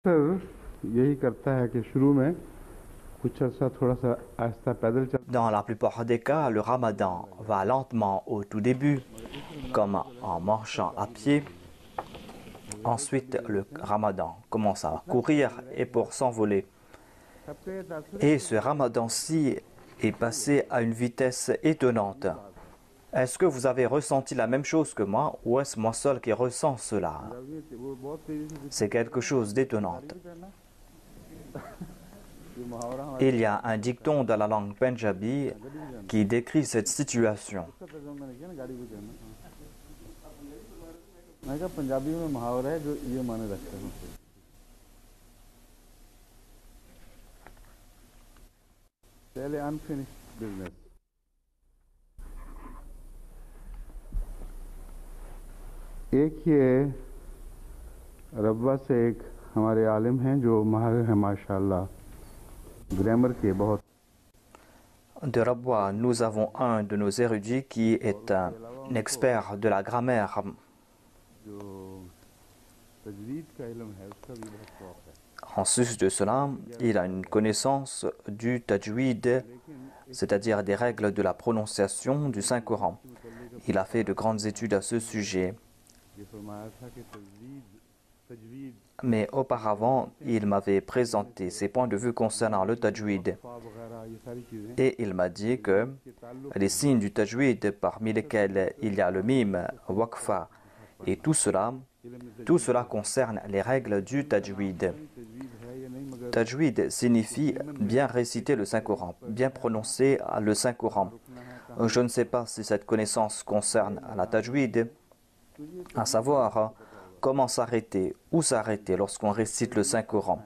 अक्सर यही करता है कि शुरू में कुछ अर्सा थोड़ा सा आहिस्ता पैदल चल Dans la plupart des cas, le ramadan va lentement au tout début, comme en marchant à pied. Ensuite, le ramadan commence à courir et pour s'envoler. Et ce ramadan-ci est passé à une vitesse étonnante. Est-ce que vous avez ressenti la même chose que moi ou est-ce moi seul qui ressens cela? C'est quelque chose d'étonnant. Il y a un dicton dans la langue punjabi qui décrit cette situation. एक ये रब्बा से एक हमारे आलिम हैं जो माहिर हैं माशाल्लाह ग्रामर के बहुत De Rabwa, nous avons un de nos érudits qui est un expert de la grammaire. जो तजवीद का इल्म है उसका भी बहुत शौक है En sus de cela, il a une connaissance du tajwid, c'est-à-dire des règles de la prononciation du Saint-Coran. Il a fait de grandes études à ce sujet. ये फरमाया था कि तजवीद Mais auparavant, il m'avait présenté ses points de vue concernant le tajwid. वगैरह ये सारी चीज़ें Et il m'a dit que les signes du tajwid, parmi lesquels il y a le mime, waqfa et tout cela concerne les règles du tajwid. तजवीद है या नहीं मगर Tajwid signifie bien réciter le Saint-Coran, bien prononcer le Saint-Coran. Je ne sais pas si cette connaissance concerne la tajwid, à savoir comment s'arrêter, où s'arrêter lorsqu'on récite le Saint-Coran.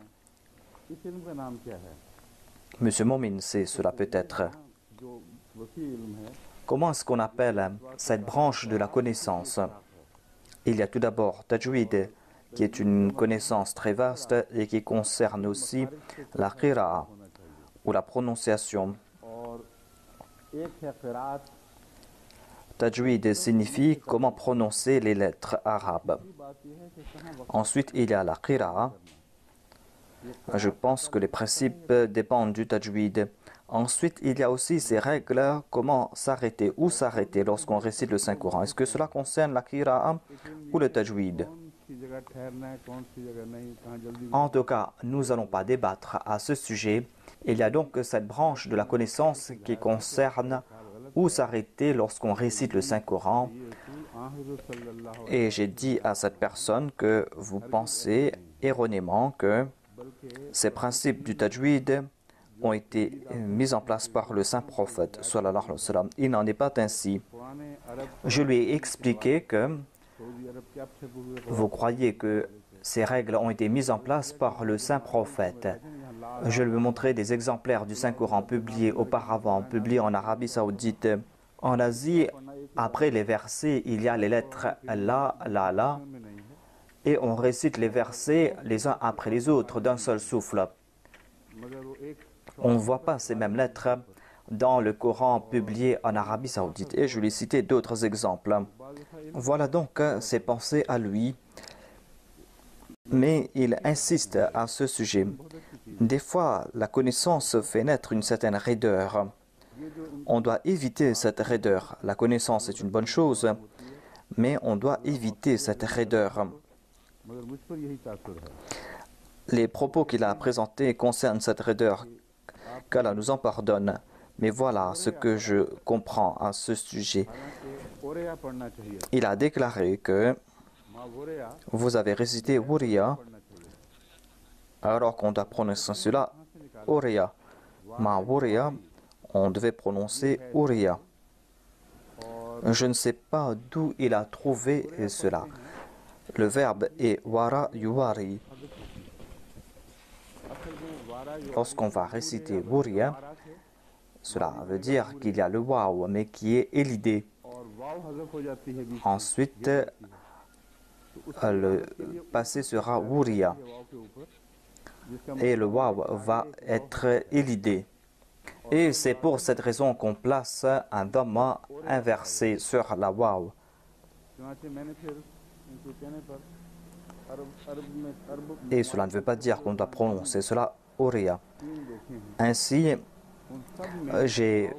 इस इल्म का नाम क्या है Monsieur Momin sait cela peut-être. जो वसी इल्म है Comment est-ce qu'on appelle cette branche de la connaissance? Il y a tout d'abord Tajwid, qui est une connaissance très vaste et qui concerne aussi la qira'a, ou la prononciation. और एक है क़िराअत Tajwid signifie comment prononcer les lettres arabes. की बात यह है कि कहाँ वक्त Ensuite, il y a la qira'a. Je pense que les principes dépendent du tajwid. Ensuite, il y a aussi ces règles, comment s'arrêter, où s'arrêter lorsqu'on récite le Saint-Coran. Est-ce que cela concerne la qira'a ou le tajwid? कौन सी जगह ठहरना है कौन सी जगह नहीं कहाँ जल्दी En tout cas, nous n'allons pas débattre à ce sujet. Il y a donc cette branche de la connaissance qui concerne où s'arrêter lorsqu'on récite le Saint-Coran. ये रसूल आहिर सल्लल्लाहु Et j'ai dit à cette personne que vous pensez erronément que बल्कि ces principes du tajwid ont été mis en place par le saint prophète sallallahu alayhi wa sallam. Il n'en est pas ainsi. पुराने Arab Je lui ai expliqué que Saudi Arab के अब से पूर्व vous croyez que ces règles ont été mises en place par le saint prophète. Je lui ai montré des exemplaires du Saint-Coran publiés auparavant, publiés en Arabie Saoudite. En Asie, après les versets, il y a les lettres la, la, में नहीं है et on récite les versets les uns après les autres d'un seul souffle. मगर वो एक On ne voit pas ces mêmes lettres dans le Coran publié en Arabie Saoudite. Et je lui ai cité d'autres exemples. Voilà donc ses pensées à lui. Mais il insiste à ce sujet. Des fois, la connaissance fait naître une certaine raideur. On doit éviter cette raideur. La connaissance est une bonne chose, mais on doit éviter cette raideur. मगर मुझ पर यही तासुर है Les propos qu'il a présentés concernent cette raideur. Qu'Allah nous en pardonne. Mais voilà ce que je comprends à ce sujet. हालांकि ओरेया पढ़ना चाहिए Il a déclaré que माँ वोरेया vous avez récité Wuriya पढ़ना चाहिए alors qu'on doit prononcer cela Uriya. Ma Wuriya, on devait prononcer Uriya. Je ne sais pas d'où il a trouvé cela. Le verbe est wara yuwari. असल में वारा जो Lorsqu'on va réciter Wuriya, वारा से cela veut dire qu'il y a le waw, mais qui est élidé. और वाव हजफ हो जाती है बीच में Ensuite, le passé sera Wuriya. वाव के ऊपर जिसका Et le waw va être élidé. Et c'est pour cette raison qu'on place un dhamma inversé sur la waw. चुनाचे मैंने फिर इनके कहने पर Et cela ne veut pas dire qu'on doit prononcer cela Uriya. Ainsi, j'ai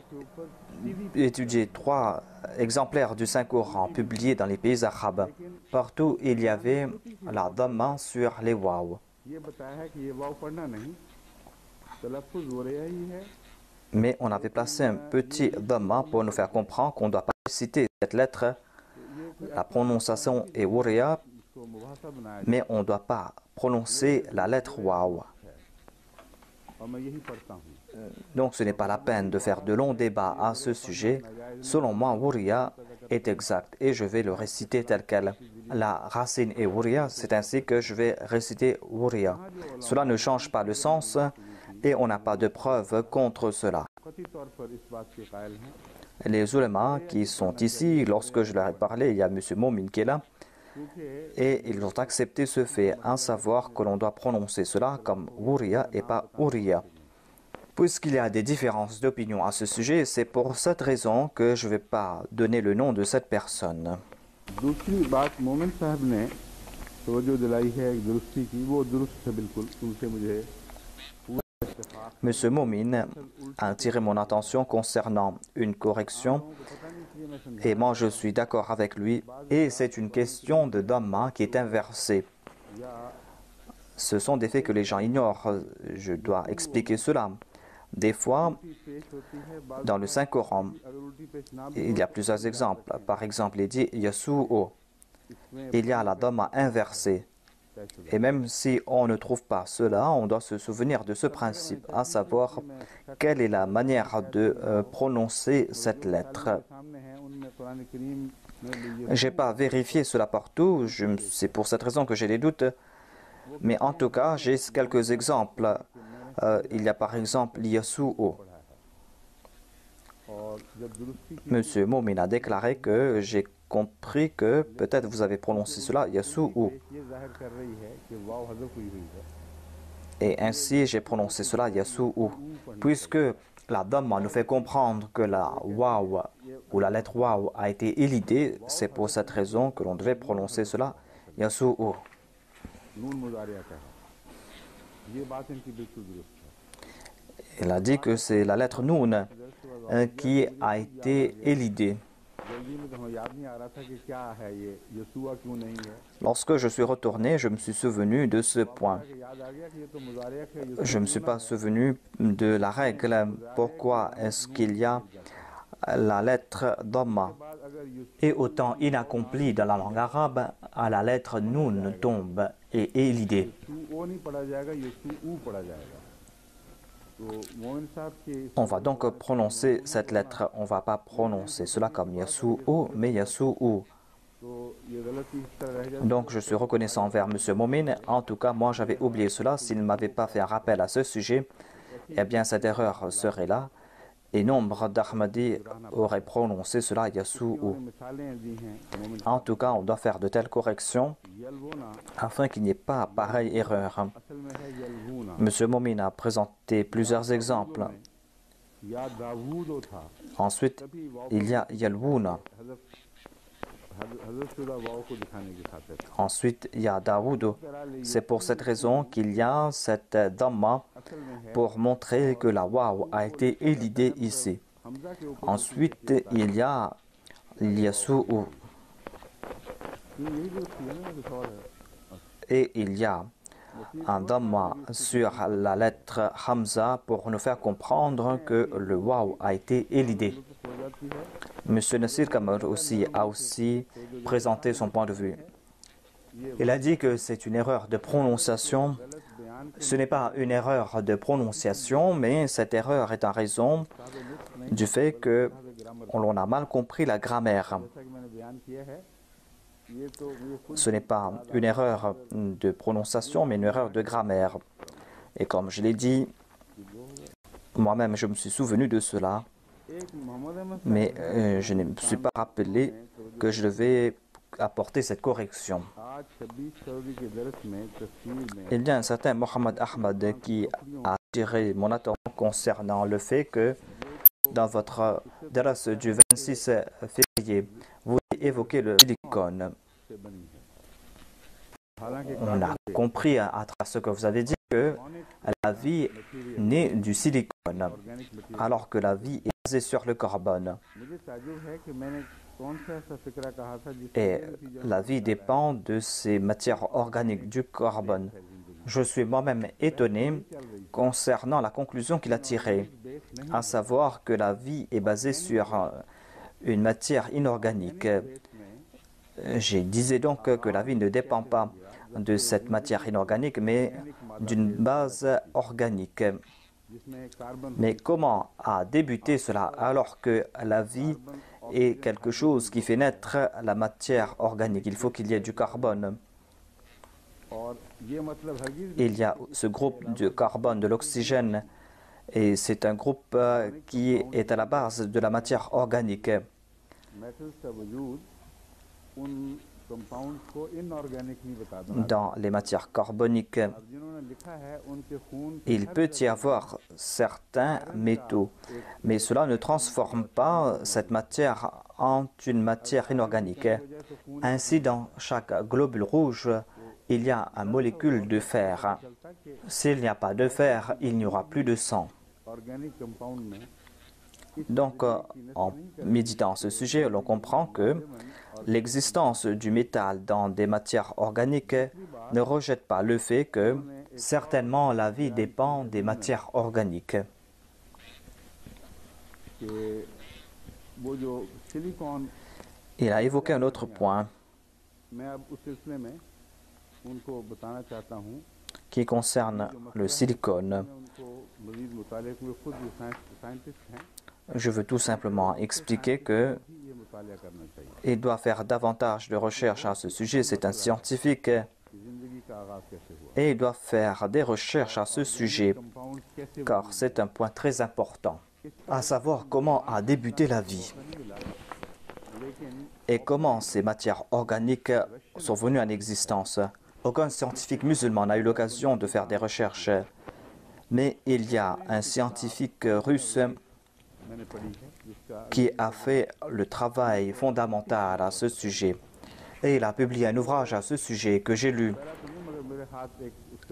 étudié 3 exemplaires du Saint-Coran publiés dans les pays arabes. Partout, il y avait la dhamma sur les waw. Mais on avait placé un petit dhamma pour nous faire comprendre qu'on ne doit pas citer cette lettre. La prononciation est Uriya, mais on ne doit pas prononcer la lettre waw. Donc ce n'est pas la peine de faire de longs débats à ce sujet. Selon moi, Uriya est exact et je vais le réciter tel quel. La racine est Uriya, c'est ainsi que je vais réciter Uriya. Cela ne change pas le sens et on n'a pas de preuve contre cela. Les ulémas qui sont ici, lorsque je leur ai parlé, il y a M. Momin qui est là, et ils ont accepté ce fait, à savoir que l'on doit prononcer cela comme Uriya et pas Uriya. Puisqu'il y a des différences d'opinion à ce sujet, c'est pour cette raison que je ne vais pas donner le nom de cette personne. Monsieur Momin a attiré mon attention concernant une correction et moi je suis d'accord avec lui et c'est une question de dhamma qui est inversée. Ce sont des faits que les gens ignorent, je dois expliquer cela. Des fois, dans le Saint-Coran, il y a plusieurs exemples. Par exemple, il dit Yasu'o. Il y a la dhamma inversée. Et même si on ne trouve pas cela, on doit se souvenir de ce principe, à savoir quelle est la manière de prononcer cette lettre. Je n'ai pas vérifié cela partout, c'est pour cette raison que j'ai des doutes, mais en tout cas, j'ai quelques exemples. Il y a par exemple Yasu'o. Monsieur Momin a déclaré que j'ai compris que peut-être vous avez prononcé cela Yasu'u. Et ainsi j'ai prononcé cela Yasu'u. Puisque la dhamma nous fait comprendre que la waw ou la lettre waw a été élidée, c'est pour cette raison que l'on devait prononcer cela Yasu'u. Il a dit que c'est la lettre Noun qui a été élidée. Lorsque je suis retourné, je me suis souvenu de ce point. Je ne me suis pas souvenu de la règle. Pourquoi est-ce qu'il y a la lettre Dhamma? Et autant inaccompli dans la langue arabe, à la lettre Noun tombe et est l'idée. On va donc prononcer cette lettre. On ne va pas prononcer cela comme Yasu'u, mais Yasu'u. Donc je suis reconnaissant envers M. Momin. En tout cas, moi j'avais oublié cela. S'il ne m'avait pas fait un rappel à ce sujet, eh bien cette erreur serait là. Et nombre d'Ahmadis auraient prononcé cela Yasu'u. En tout cas, on doit faire de telles corrections afin qu'il n'y ait pas pareille erreur. M. Momin a présenté plusieurs exemples. Ensuite, il y a Yalwouna. Ensuite, il y a Daoud. C'est pour cette raison qu'il y a cette dhamma pour montrer que la waw a été élidée ici. Ensuite, il y a Yasu'u. Et il y a un dhamma sur la lettre Hamza pour nous faire comprendre que le waw a été élidé. M. Nasir Kamar aussi a présenté son point de vue. Il a dit que c'est une erreur de prononciation. Ce n'est pas une erreur de prononciation, mais cette erreur est en raison du fait que l'on a mal compris la grammaire. Ce n'est pas une erreur de prononciation, mais une erreur de grammaire. Et comme je l'ai dit, moi-même je me suis souvenu de cela, mais je ne me suis pas rappelé que je devais apporter cette correction. Il y a un certain Mohamed Ahmad qui a attiré mon attention concernant le fait que dans votre daras du 26 février, vous évoquez le silicone. On a compris à travers ce que vous avez dit que la vie naît du silicone, alors que la vie est basée sur le carbone. Et la vie dépend de ces matières organiques, du carbone. Je suis moi-même étonné concernant la conclusion qu'il a tirée, à savoir que la vie est basée sur une matière inorganique. Je disais donc que la vie ne dépend pas de cette matière inorganique, mais d'une base organique. Mais comment a débuté cela alors que la vie est quelque chose qui fait naître la matière organique? Il faut qu'il y ait du carbone. Il y a ce groupe de carbone, de l'oxygène, et c'est un groupe qui est à la base de la matière organique. Dans les matières carboniques, il peut y avoir certains métaux, mais cela ne transforme pas cette matière en une matière inorganique. Ainsi, dans chaque globule rouge, il y a une molécule de fer. S'il n'y a pas de fer, il n'y aura plus de sang. Donc, en méditant ce sujet, l'on comprend que l'existence du métal dans des matières organiques ne rejette pas le fait que certainement la vie dépend des matières organiques. Il a évoqué un autre point qui concerne le silicone. Je veux tout simplement expliquer qu'il doit faire davantage de recherches à ce sujet. C'est un scientifique et il doit faire des recherches à ce sujet, car c'est un point très important, à savoir comment a débuté la vie et comment ces matières organiques sont venues en existence. Aucun scientifique musulman n'a eu l'occasion de faire des recherches, mais il y a un scientifique russe qui a fait le travail fondamental à ce sujet. Et il a publié un ouvrage à ce sujet que j'ai lu.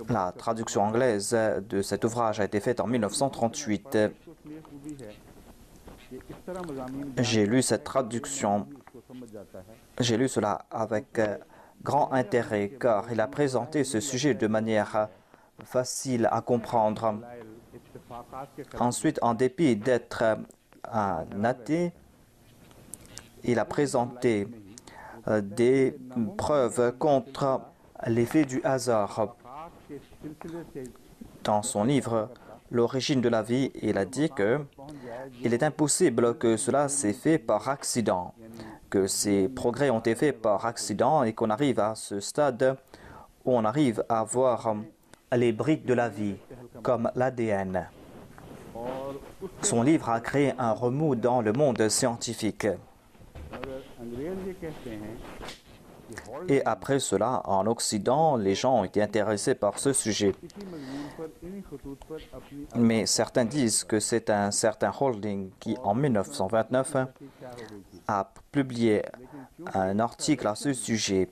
La traduction anglaise de cet ouvrage a été faite en 1938. J'ai lu cette traduction. J'ai lu cela avec grand intérêt car il a présenté ce sujet de manière facile à comprendre. Ensuite, en dépit d'être un athée, il a présenté des preuves contre l'effet du hasard. Dans son livre « L'origine de la vie », il a dit qu'il est impossible que cela s'est fait par accident, que ces progrès ont été faits par accident et qu'on arrive à ce stade où on arrive à voir les briques de la vie, comme l'ADN. Son livre a créé un remous dans le monde scientifique. Et après cela, en Occident, les gens ont été intéressés par ce sujet. Mais certains disent que c'est un certain Holding qui, en 1929, a publié un article à ce sujet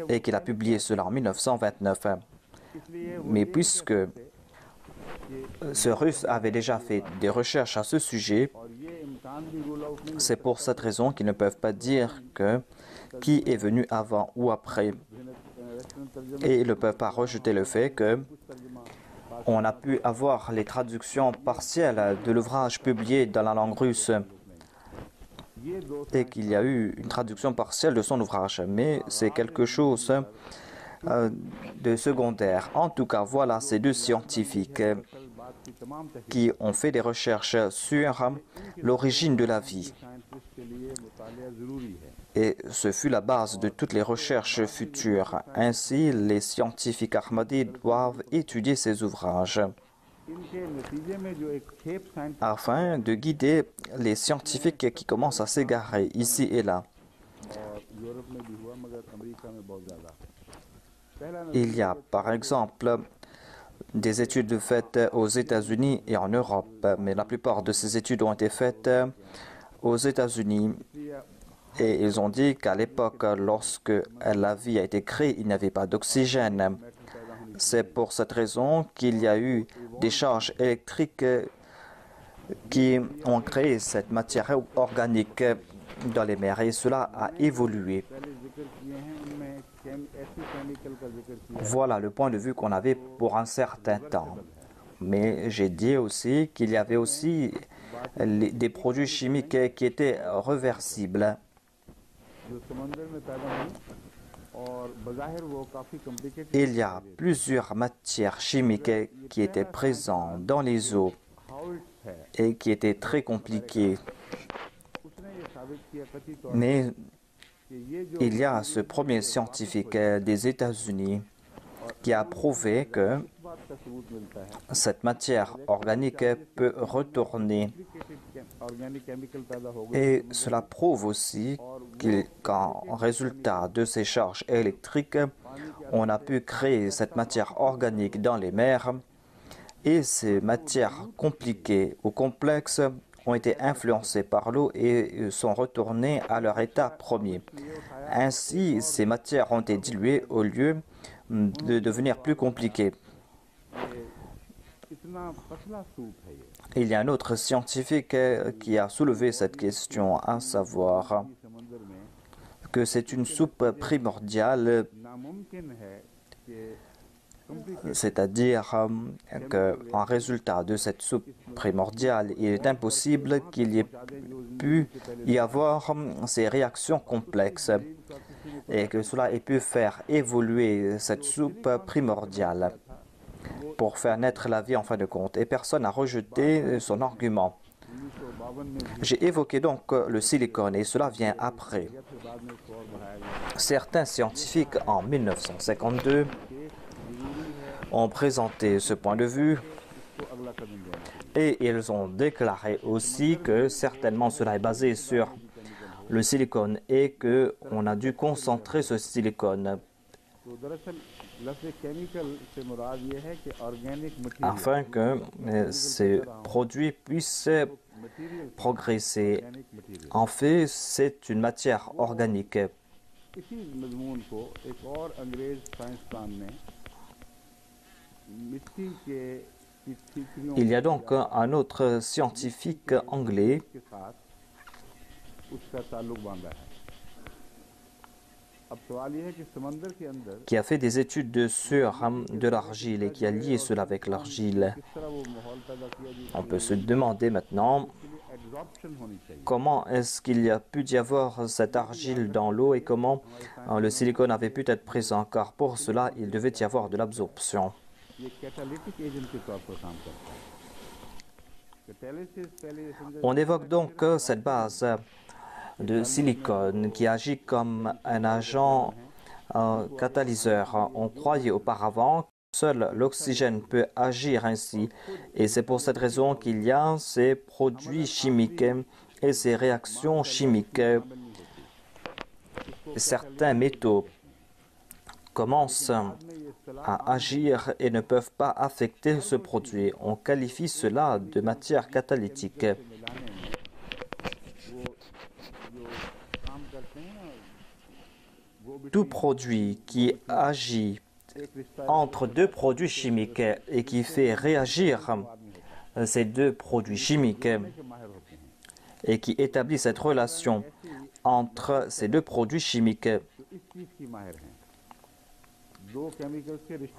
et qu'il a publié cela en 1929. Mais puisque ce Russe avait déjà fait des recherches à ce sujet, c'est pour cette raison qu'ils ne peuvent pas dire qui est venu avant ou après. Et ils ne peuvent pas rejeter le fait qu'on a pu avoir les traductions partielles de l'ouvrage publié dans la langue russe et qu'il y a eu une traduction partielle de son ouvrage. Mais c'est quelque chose de secondaire. En tout cas, voilà ces deux scientifiques qui ont fait des recherches sur l'origine de la vie. Et ce fut la base de toutes les recherches futures. Ainsi, les scientifiques ahmadis doivent étudier ces ouvrages afin de guider les scientifiques qui commencent à s'égarer ici et là. Il y a par exemple des études faites aux États-Unis et en Europe, mais la plupart de ces études ont été faites aux États-Unis Et ils ont dit qu'à l'époque, lorsque la vie a été créée, il n'y avait pas d'oxygène. C'est pour cette raison qu'il y a eu des charges électriques qui ont créé cette matière organique dans les mers et cela a évolué. Voilà le point de vue qu'on avait pour un certain temps. Mais j'ai dit aussi qu'il y avait aussi des produits chimiques qui étaient réversibles. Il y a plusieurs matières chimiques qui étaient présentes dans les eaux et qui étaient très compliquées. Mais il y a ce premier scientifique des États-Unis qui a prouvé que cette matière organique peut retourner. Et cela prouve aussi qu'en résultat de ces charges électriques, on a pu créer cette matière organique dans les mers et ces matières compliquées ou complexes ont été influencées par l'eau et sont retournées à leur état premier. Ainsi, ces matières ont été diluées au lieu de devenir plus compliquées. Il y a un autre scientifique qui a soulevé cette question, à savoir que c'est une soupe primordiale, c'est-à-dire qu'en résultat de cette soupe primordiale, il est impossible qu'il y ait pu y avoir ces réactions complexes et que cela ait pu faire évoluer cette soupe primordiale pour faire naître la vie en fin de compte. Et personne n'a rejeté son argument. J'ai évoqué donc le silicone et cela vient après. Certains scientifiques en 1952 ont présenté ce point de vue et ils ont déclaré aussi que certainement cela est basé sur le silicone et qu'on a dû concentrer ce silicone afin que ces produits puissent progresser. En fait, c'est une matière organique. Il y a donc un autre scientifique anglais qui a fait des études sur de l'argile et qui a lié cela avec l'argile. On peut se demander maintenant comment est-ce qu'il y a pu y avoir cette argile dans l'eau et comment le silicone avait pu être présent, car pour cela il devait y avoir de l'absorption. On évoque donc cette base de silicone qui agit comme un agent catalyseur. On croyait auparavant que seul l'oxygène peut agir ainsi et c'est pour cette raison qu'il y a ces produits chimiques et ces réactions chimiques. Certains métaux commencent à agir et ne peuvent pas affecter ce produit. On qualifie cela de matière catalytique. Tout produit qui agit entre deux produits chimiques et qui fait réagir ces deux produits chimiques et qui établit cette relation entre ces deux produits chimiques.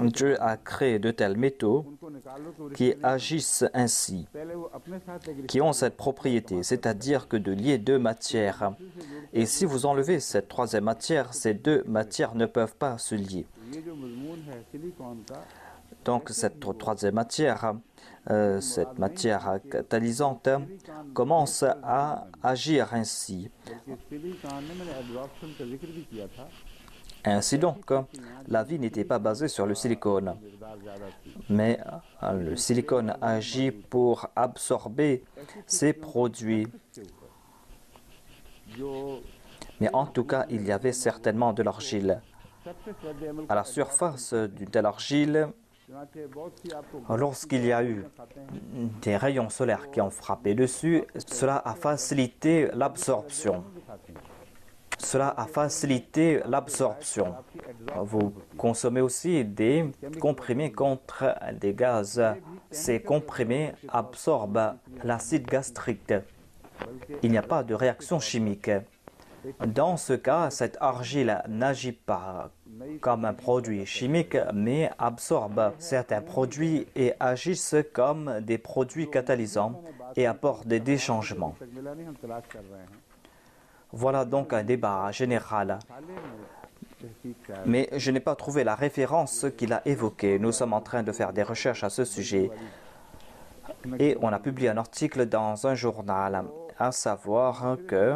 Dieu a créé de tels métaux qui agissent ainsi, qui ont cette propriété, c'est-à-dire que de lier deux matières. Et si vous enlevez cette troisième matière, ces deux matières ne peuvent pas se lier. Donc cette troisième matière, cette matière catalysante, commence à agir ainsi. Ainsi donc, la vie n'était pas basée sur le silicone, mais le silicone agit pour absorber ces produits. Mais en tout cas, il y avait certainement de l'argile. À la surface d'une telle argile, lorsqu'il y a eu des rayons solaires qui ont frappé dessus, cela a facilité l'absorption. Cela a facilité l'absorption. Vous consommez aussi des comprimés contre des gaz. Ces comprimés absorbent l'acide gastrique. Il n'y a pas de réaction chimique. Dans ce cas, cette argile n'agit pas comme un produit chimique, mais absorbe certains produits et agissent comme des produits catalysants et apportent des changements. Voilà donc un débat général. Mais je n'ai pas trouvé la référence qu'il a évoquée. Nous sommes en train de faire des recherches à ce sujet. Et on a publié un article dans un journal, à savoir que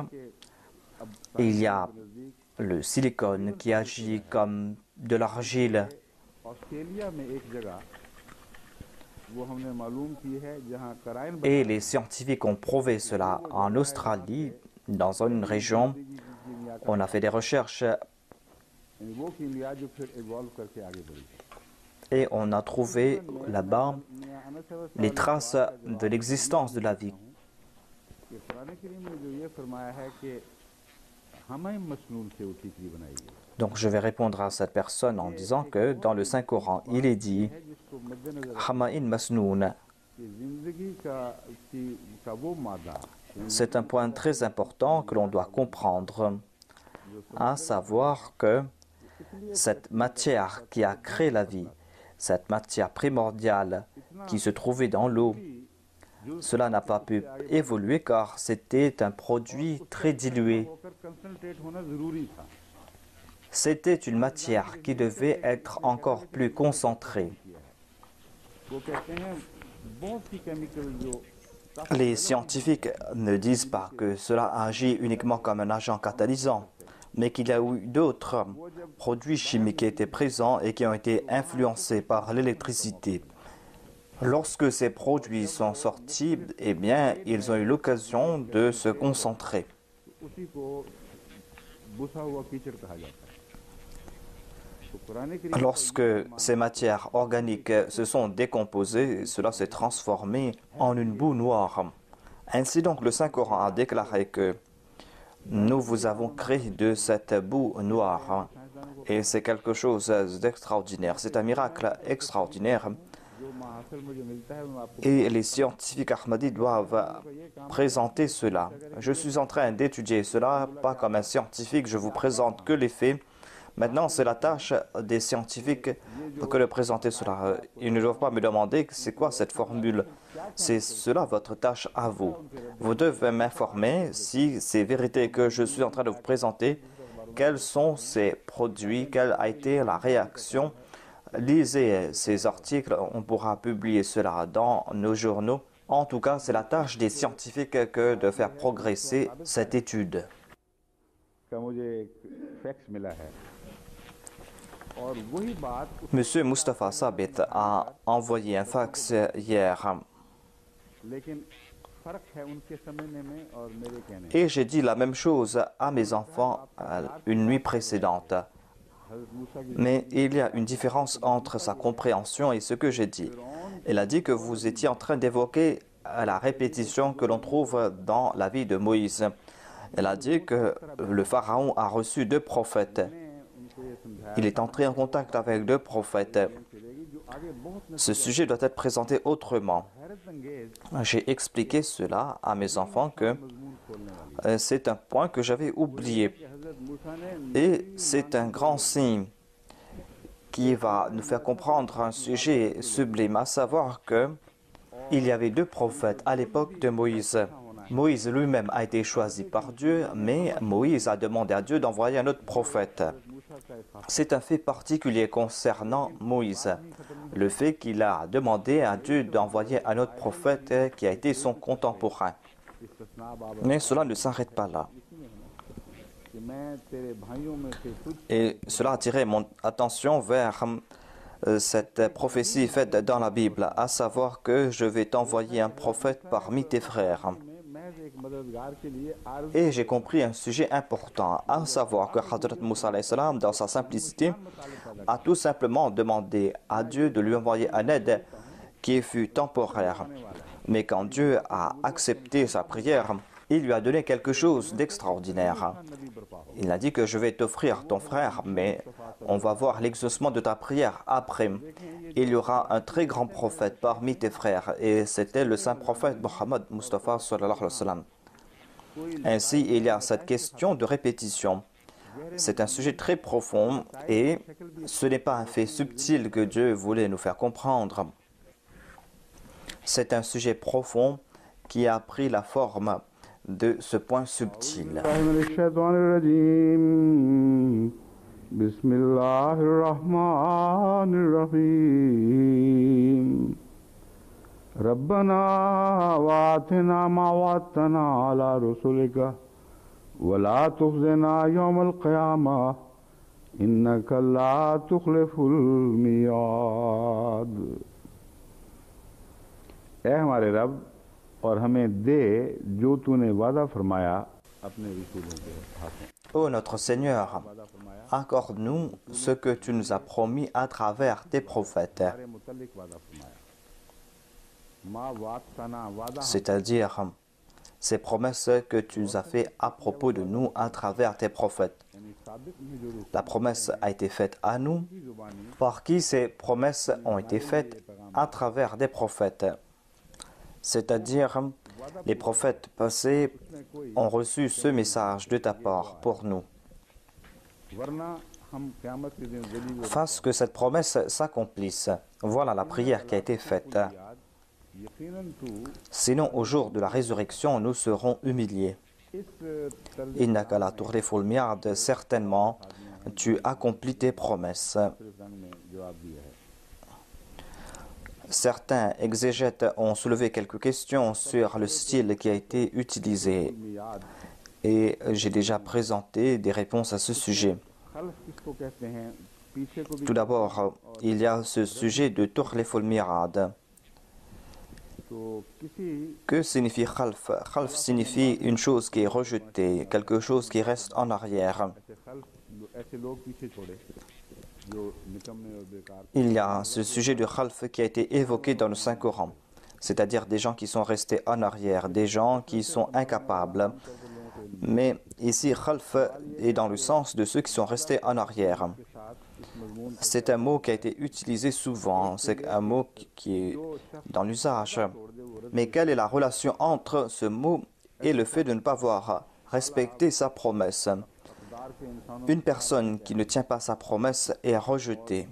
il y a le silicone qui agit comme de l'argile. Et les scientifiques ont prouvé cela en Australie, dans une région. On a fait des recherches et on a trouvé là-bas les traces de l'existence de la vie. Donc je vais répondre à cette personne en disant que dans le Saint-Coran, il est dit Hama'in Masnoun. C'est un point très important que l'on doit comprendre, à savoir que cette matière qui a créé la vie, cette matière primordiale qui se trouvait dans l'eau, cela n'a pas pu évoluer car c'était un produit très dilué. C'était une matière qui devait être encore plus concentrée. Les scientifiques ne disent pas que cela agit uniquement comme un agent catalysant, mais qu'il y a eu d'autres produits chimiques qui étaient présents et qui ont été influencés par l'électricité. Lorsque ces produits sont sortis, eh bien, ils ont eu l'occasion de se concentrer. Lorsque ces matières organiques se sont décomposées, cela s'est transformé en une boue noire. Ainsi donc, le Saint-Coran a déclaré que nous vous avons créé de cette boue noire. Et c'est quelque chose d'extraordinaire. C'est un miracle extraordinaire. Et les scientifiques ahmadis doivent présenter cela. Je suis en train d'étudier cela, pas comme un scientifique, je vous présente que les faits. Maintenant, c'est la tâche des scientifiques que de présenter cela. Ils ne doivent pas me demander c'est quoi cette formule. C'est cela votre tâche à vous. Vous devez m'informer si ces vérités que je suis en train de vous présenter, quels sont ces produits, quelle a été la réaction. Lisez ces articles, on pourra publier cela dans nos journaux. En tout cas, c'est la tâche des scientifiques que de faire progresser cette étude. Monsieur Mustafa Sabit a envoyé un fax hier. Et j'ai dit la même chose à mes enfants une nuit précédente. Mais il y a une différence entre sa compréhension et ce que j'ai dit. Elle a dit que vous étiez en train d'évoquer la répétition que l'on trouve dans la vie de Moïse. Elle a dit que le pharaon a reçu 2 prophètes. Il est entré en contact avec 2 prophètes. Ce sujet doit être présenté autrement. J'ai expliqué cela à mes enfants que c'est un point que j'avais oublié. Et c'est un grand signe qui va nous faire comprendre un sujet sublime, à savoir que il y avait 2 prophètes à l'époque de Moïse. Moïse lui-même a été choisi par Dieu, mais Moïse a demandé à Dieu d'envoyer un autre prophète. C'est un fait particulier concernant Moïse, le fait qu'il a demandé à Dieu d'envoyer un autre prophète qui a été son contemporain. Mais cela ne s'arrête pas là. Et cela a attiré mon attention vers cette prophétie faite dans la Bible, à savoir que je vais t'envoyer un prophète parmi tes frères. Et j'ai compris un sujet important, à savoir que Hazrat Moussa alayhi salam, dans sa simplicité, a tout simplement demandé à Dieu de lui envoyer un aide qui fut temporaire. Mais quand Dieu a accepté sa prière, il lui a donné quelque chose d'extraordinaire. Il a dit que je vais t'offrir ton frère, mais on va voir l'exaucement de ta prière après. Il y aura un très grand prophète parmi tes frères, et c'était le saint prophète Mohammed Mustafa sallallahu alayhi wa sallam. Ainsi, il y a cette question de répétition. C'est un sujet très profond et ce n'est pas un fait subtil que Dieu voulait nous faire comprendre. C'est un sujet profond qui a pris la forme de ce point subtil. ربنا وآتنا ما وعدتنا على رسلك ولا تخزنا يوم القيامة إنك لا تخلف الميعاد. ऐ हमारे रब और हमें दे जो तूने वादा फरमाया अपने रसूलों के हाथों. Ô notre Seigneur, accorde-nous ce que tu nous as promis à travers tes prophètes. C'est-à-dire ces promesses que tu nous as faites à propos de nous à travers tes prophètes. La promesse a été faite à nous. Par qui ces promesses ont été faites? À travers des prophètes. C'est-à-dire les prophètes passés ont reçu ce message de ta part pour nous. Fasse que cette promesse s'accomplisse. Voilà la prière qui a été faite. Sinon, au jour de la résurrection, nous serons humiliés. Innaka la tukhlifu al-mi'ad, certainement, tu accomplis tes promesses. Certains exégètes ont soulevé quelques questions sur le style qui a été utilisé et j'ai déjà présenté des réponses à ce sujet. Tout d'abord, il y a ce sujet de tukhlifu al-mi'ad. Que signifie khalf? Khalf signifie une chose qui est rejetée, quelque chose qui reste en arrière. Il y a ce sujet de khalf qui a été évoqué dans le Saint-Coran, c'est-à-dire des gens qui sont restés en arrière, des gens qui sont incapables. Mais ici, khalf est dans le sens de ceux qui sont restés en arrière. C'est un mot qui a été utilisé souvent, c'est un mot qui est dans l'usage. Mais quelle est la relation entre ce mot et le fait de ne pas avoir respecté sa promesse? Une personne qui ne tient pas sa promesse est rejetée.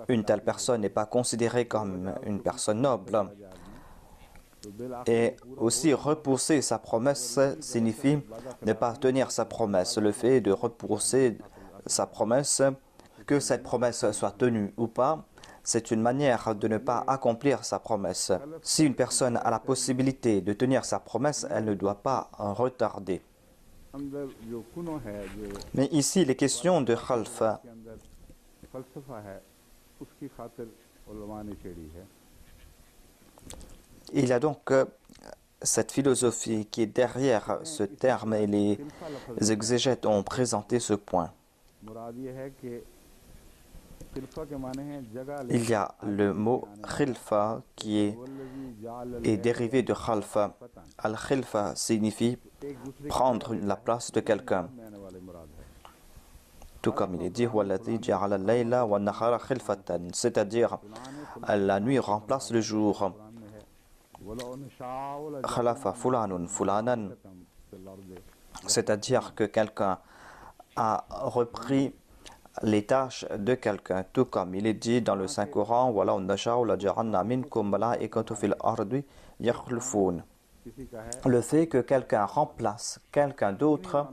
Une telle personne n'est pas considérée comme une personne noble. Et aussi repousser sa promesse signifie ne pas tenir sa promesse. Le fait de repousser sa promesse, que cette promesse soit tenue ou pas, c'est une manière de ne pas accomplir sa promesse. Si une personne a la possibilité de tenir sa promesse, elle ne doit pas en retarder. Mais ici, les questions de khalf. Il y a donc cette philosophie qui est derrière ce terme et les exégètes ont présenté ce point. Il y a le mot khilfa qui est dérivé de khalfa. Al-khilfa signifie prendre la place de quelqu'un. Tout comme il est dit, c'est-à-dire la nuit remplace le jour. Khalafa fulanun fulanan, c'est-à-dire que quelqu'un a repris les tâches de quelqu'un, tout comme il est dit dans le Saint-Coran, le fait que quelqu'un remplace quelqu'un d'autre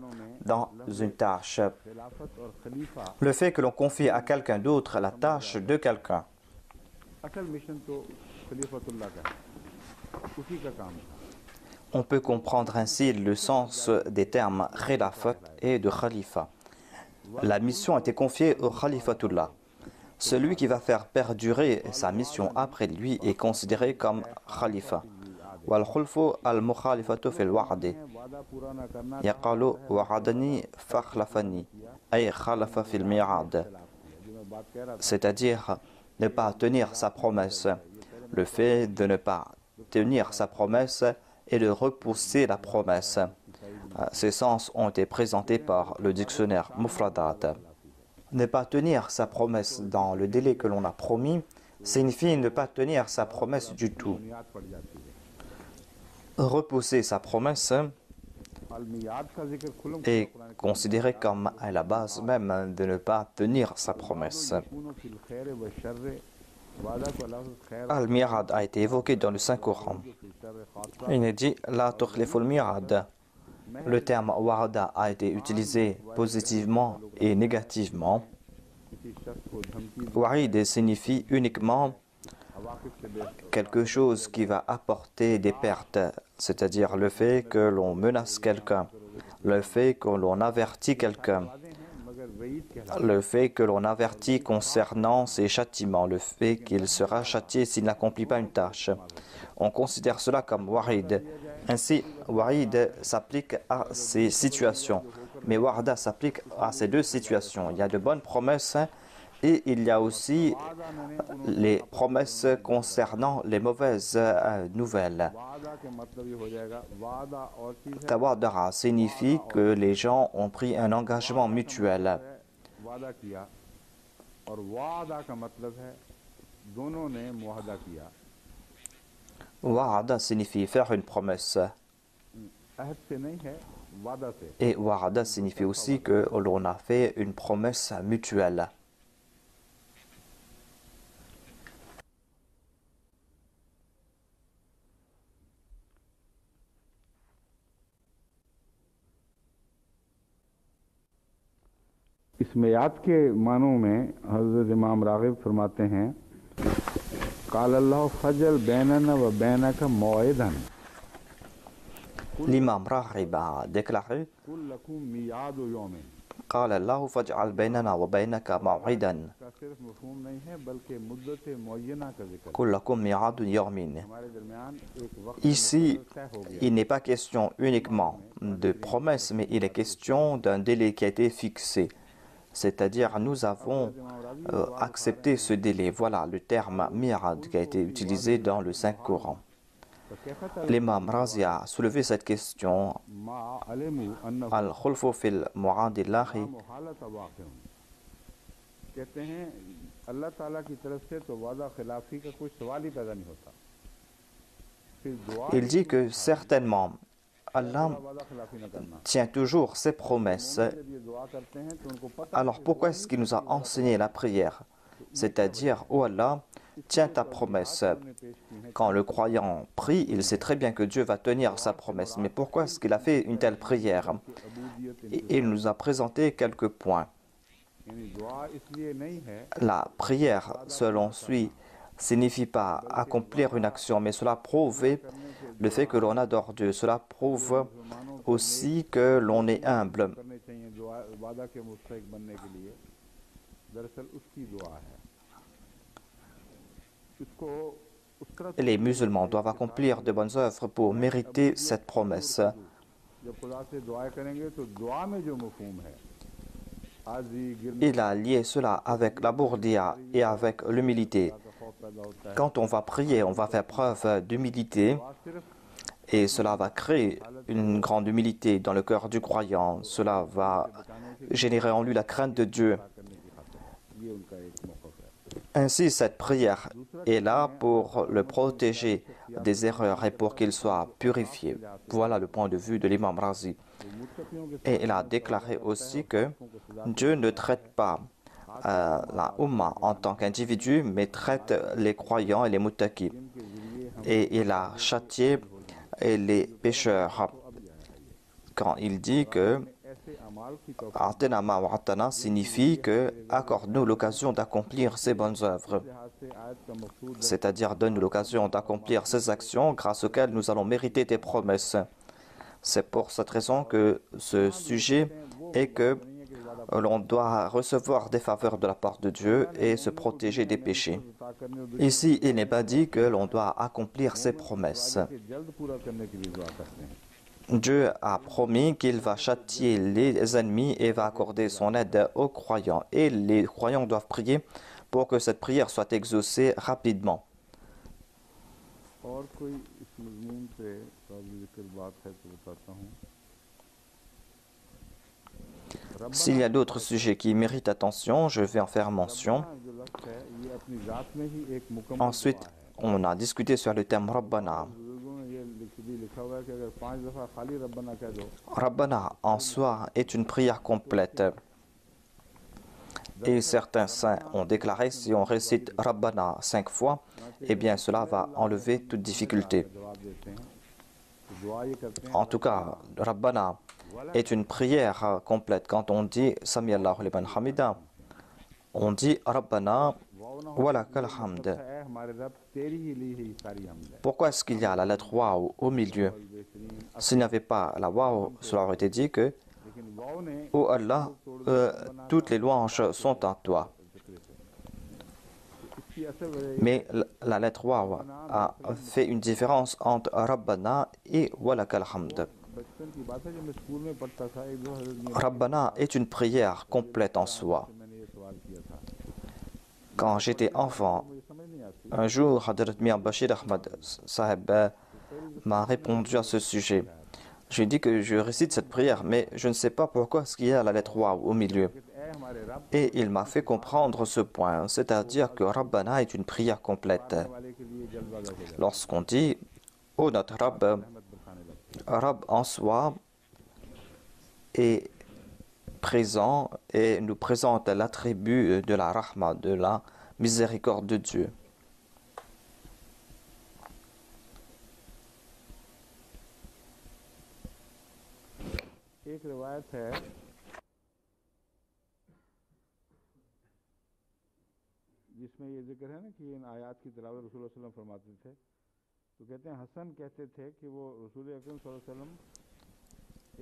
dans une tâche, le fait que l'on confie à quelqu'un d'autre la tâche de quelqu'un. On peut comprendre ainsi le sens des termes khilafat et de khalifa. La mission a été confiée au khalifatullah. Celui qui va faire perdurer sa mission après lui est considéré comme khalifa. Wal khulfu al mukhalifatu fil wa'di. Yaqalu wa'adani fakhlafani ay khalafa fil mi'ad. C'est-à-dire ne pas tenir sa promesse. Le fait de ne pas tenir sa promesse et de repousser la promesse. Ces sens ont été présentés par le dictionnaire Mufradat. Ne pas tenir sa promesse dans le délai que l'on a promis signifie ne pas tenir sa promesse du tout. Repousser sa promesse est considéré comme à la base même de ne pas tenir sa promesse. Al-Mirad a été évoqué dans le Saint-Coran. Il est dit La tukhliful mirad. Le terme warada a été utilisé positivement et négativement. Warid signifie uniquement quelque chose qui va apporter des pertes, c'est-à-dire le fait que l'on menace quelqu'un, le fait que l'on avertit quelqu'un, le fait que l'on avertit concernant ses châtiments, le fait qu'il sera châtié s'il n'accomplit pas une tâche. On considère cela comme warid. Ainsi, warid s'applique à ces situations, mais warda s'applique à ces deux situations. Il y a de bonnes promesses et il y a aussi les promesses concernant les mauvaises nouvelles. Tawadara signifie que les gens ont pris un engagement mutuel. Wa'ada signifie faire une promesse. Et wa'ada signifie aussi que l'on a fait une promesse mutuelle. इस मेयाद के मानों में हज़रत इमाम राग़िब फरमाते हैं क़ाल अल्लाह फ़जल बैनना व बैनका मौइदन. L'imam Raghib a déclaré قال الله فاجعل بيننا وبينك موعدا قل لكم ميعاد يوم. Ici, il n'est pas question uniquement de promesse, mais il est question d'un délai qui a été fixé. C'est-à-dire, nous avons accepté ce délai. Voilà le terme mi'ad qui a été utilisé dans le Saint-Coran. L'imam Razi a soulevé cette question. Al-khulfu fil mu'adillahi. Il dit que certainement Allah tient toujours ses promesses. Alors pourquoi est-ce qu'il nous a enseigné la prière? C'est-à-dire, oh Allah, tiens ta promesse. Quand le croyant prie, il sait très bien que Dieu va tenir sa promesse. Mais pourquoi est-ce qu'il a fait une telle prière? Et il nous a présenté quelques points. La prière, selon lui, signifie pas accomplir une action, mais cela prouve le fait que l'on adore Dieu. Cela prouve aussi que l'on est humble. Les musulmans doivent accomplir de bonnes œuvres pour mériter cette promesse. Il a lié cela avec la bourdia et avec l'humilité. Quand on va prier, on va faire preuve d'humilité et cela va créer une grande humilité dans le cœur du croyant. Cela va générer en lui la crainte de Dieu. Ainsi, cette prière est là pour le protéger des erreurs et pour qu'il soit purifié. Voilà le point de vue de l'imam Razi. Et il a déclaré aussi que Dieu ne traite pas la Ummah en tant qu'individu, mais traite les croyants et les muttaqis. Et il a châtié les pécheurs quand il dit que Atenama wa atana signifie que accorde-nous l'occasion d'accomplir ces bonnes œuvres. C'est-à-dire donne-nous l'occasion d'accomplir ces actions grâce auxquelles nous allons mériter tes promesses. C'est pour cette raison que ce sujet est que l'on doit recevoir des faveurs de la part de Dieu et se protéger des péchés. Ici, il n'est pas dit que l'on doit accomplir ses promesses. Dieu a promis qu'il va châtier les ennemis et va accorder son aide aux croyants. Et les croyants doivent prier pour que cette prière soit exaucée rapidement. और कोई इस मज़मून पे काबिल ज़िक्र बात है तो बताता हूँ। S'il y a d'autres sujets qui méritent attention, je vais en faire mention. रब्बाना जो लफ्ज़ है ये अपनी ज़ात में ही एक मुकम्मल Ensuite, दुआ है। on a discuté sur le terme Rabbana. बुजुर्गों ने ये भी लिखा हुआ है कि अगर 5 दफ़ा खाली रब्बाना कह दो Rabbana en soi est une prière complète. Et certains saints ont déclaré si on récite Rabbana 5 fois, eh bien cela va enlever toute difficulté. जवाब देते हैं तो दुआ ये करते हैं En tout cas, Rabbana est une prière complète. Quand on dit Sami Allahu liman hamida, on dit Rabbana wa lakal hamd. है हमारे रब तेरी ही ली ही सारी हमद है। Pourquoi est-ce qu'il y a la lettre Waw au milieu? बेहतरीन S'il n'y avait pas la Waw, cela aurait été dit que लेकिन वाव ने ô Allah, toutes les louanges sont à toi. इसकी असल वजह Mais la lettre Waw a fait une différence entre Rabbana et Walakal Hamd. बचपन की बात है जब मैं स्कूल में पढ़ता था एक दो हज़रत मियां Rabbana est une prière complète en soi. से मैंने ये सवाल किया था Quand j'étais enfant, मुझे समझ नहीं आती un jour, Hadrat Mir Bashir Ahmad Saheb m'a répondu à ce sujet. Je lui ai dit que je récite cette prière, mais je ne sais pas pourquoi est-ce qu'il y a la lettre Waw au milieu. ए हमारे रब Et il m'a fait comprendre ce point, c'est-à-dire que Rabbana est une prière complète. वाले के लिए जल्दबाज़ हो जाता Lorsqu'on dit « Oh notre Rab », है रहमत बरसाने लगता Rab en soi est présent et nous présente l'attribut de la rahma, de la miséricorde de Dieu. है। एक रिवायत है जिसमें ये जिक्र है ना कि इन आयात की तिलावत रसूल सल्लल्लाहु अलैहि वसल्लम फरमाते थे तो कहते हैं हसन कहते थे कि वो रसूल अकरम सल्लल्लाहु अलैहि वसल्लम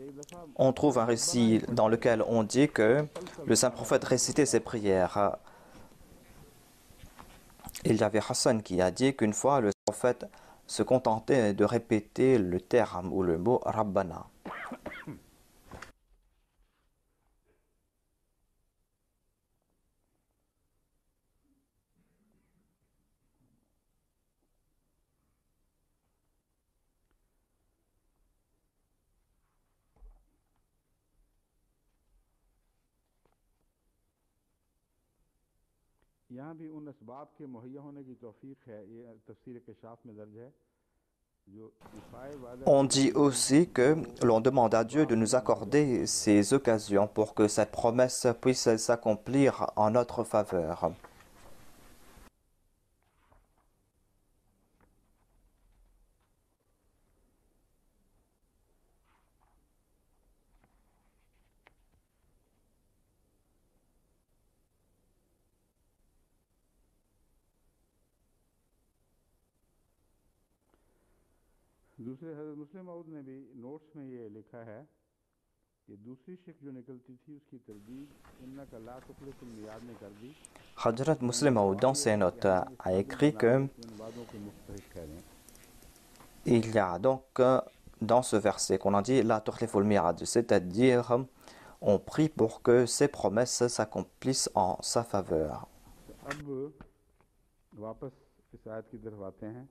एक दफ़ा On trouve un récit dans lequel on dit que le saint prophète récitait ses prières. Il y avait Hassan qui a dit qu'une fois le prophète se contentait de répéter le terme ou le mot Rabbana. यहाँ भी उन असबाब के मुहैया होने की तौफीक है ये तफसीर कशाफ में दर्ज है जो इफ़ाए वादा On dit aussi que l'on demande à Dieu de nous accorder ces occasions pour que cette promesse puisse s'accomplir en notre faveur. दूसरे हज़रत मुस्लिम मऊद ने भी नोट्स में ये लिखा है कि दूसरी शिक जो निकलती थी उसकी तरदीद इन्ना का ला तुखलिफुल मियाद ने कर दी Hadrat Muslim Maud, dans ses notes, a écrit que इन वादों के मुस्तहिक ठहरें il y a donc dans ce verset qu'on a dit La tukhliful mi'ad, c'est-à-dire on prie pour que ces promesses s'accomplissent en sa faveur. अब वापस इस आयत की तरफ आते हैं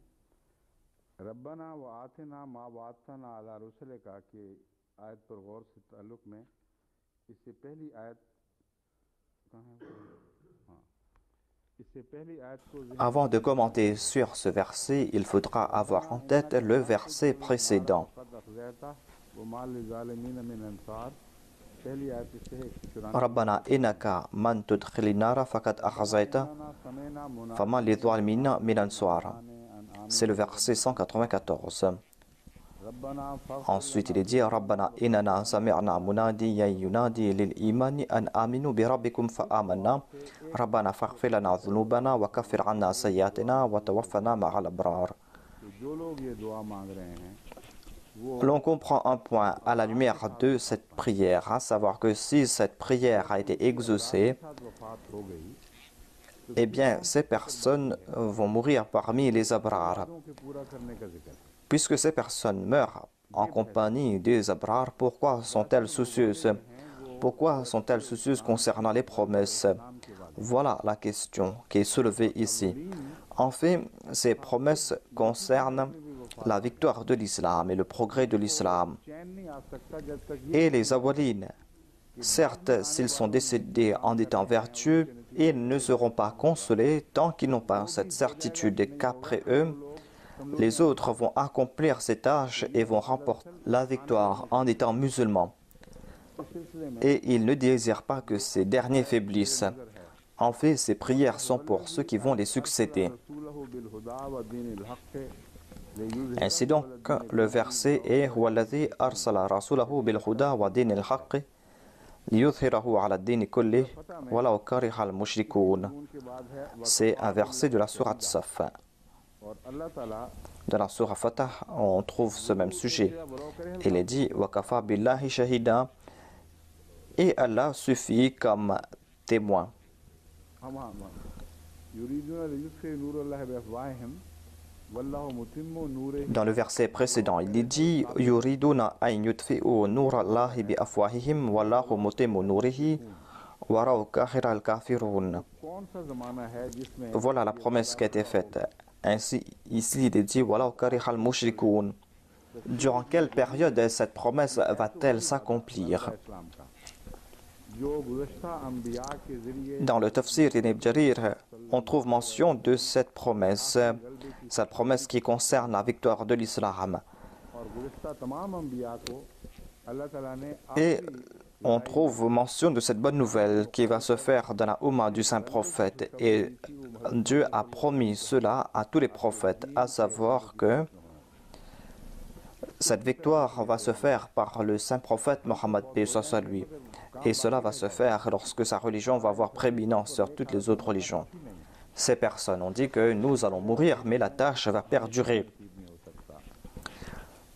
रब्बना व आतिना मा वातना अला रुसले का कि आयत पर गौर से ताल्लुक़ में इससे पहली आयत कहाँ है हाँ इससे पहली आयत को Avant de commenter sur ce verset, il faudra avoir en tête le verset précédent. वो माल ज़ालिमीन मिन अंसार पहली आयत इससे है 94 ربنا إنك من تدخل النار فقد أخزيته فما للظالمين من أنصار. C'est le verset 194. रब्बना Ensuite, il est dit ربنا إننا سمعنا مناديا ينادي للإيمان أن آمنوا بربكم فآمنا ربنا فاغفر لنا ذنوبنا وكفر عنا سيئاتنا وتوفنا مع الأبرار. जो लोग ये दुआ मांग रहे हैं L'on comprend un point à la lumière de cette prière, à savoir que si cette prière a été exaucée, साथ वफात हो गई eh bien, ces personnes vont mourir parmi les abrar. वादों के पूरा करने का जिक्र है Puisque ces personnes meurent en compagnie des abrar, pourquoi sont-elles soucieuses? Pourquoi sont-elles soucieuses concernant les promesses? Voilà la question qui est soulevée ici. En fait, ces promesses concernent la victoire de l'islam et le progrès de l'islam. Et les awalines, certes, s'ils sont décédés en étant vertueux, ils ne seront pas consolés tant qu'ils n'ont pas cette certitude qu'après eux, les autres vont accomplir ces tâches et vont remporter la victoire en étant musulmans. Et ils ne désirent pas que ces derniers faiblissent. En fait, ces prières sont pour ceux qui vont les succéder. Ainsi donc, le verset est « Huwallazi arsala rasulahu bil huda wa dinil haqqi liyudhhirahu ala ad-dini kullih walaw kariha al-mushrikoun » C'est un verset de la sourate Saf. Dans la sourate Fatah, on trouve ce même sujet. Il est dit « Wa kafa billahi shahida » et Allah suffit comme témoin. Dans le verset précédent, il est dit Yuriduna an yutfi'u nurallahi bi afwahihim wallahu mutimmu nurihi walaw kariha al-kafirun. Voilà la promesse qui a été faite. Ainsi, ici, il est dit walaw kariha al-mushrikoun. Durant quelle période cette promesse va-t-elle s'accomplir? Dans le tafsir d'Ibn Jarir, on trouve mention de cette promesse qui concerne la victoire de l'islam. Et on trouve mention de cette bonne nouvelle qui va se faire dans la Ummah du saint prophète. Et Dieu a promis cela à tous les prophètes, à savoir que cette victoire va se faire par le saint prophète Mohammed lui. Et cela va se faire lorsque sa religion va avoir prééminence sur toutes les autres religions. Ces personnes ont dit que nous allons mourir, mais la tâche va perdurer.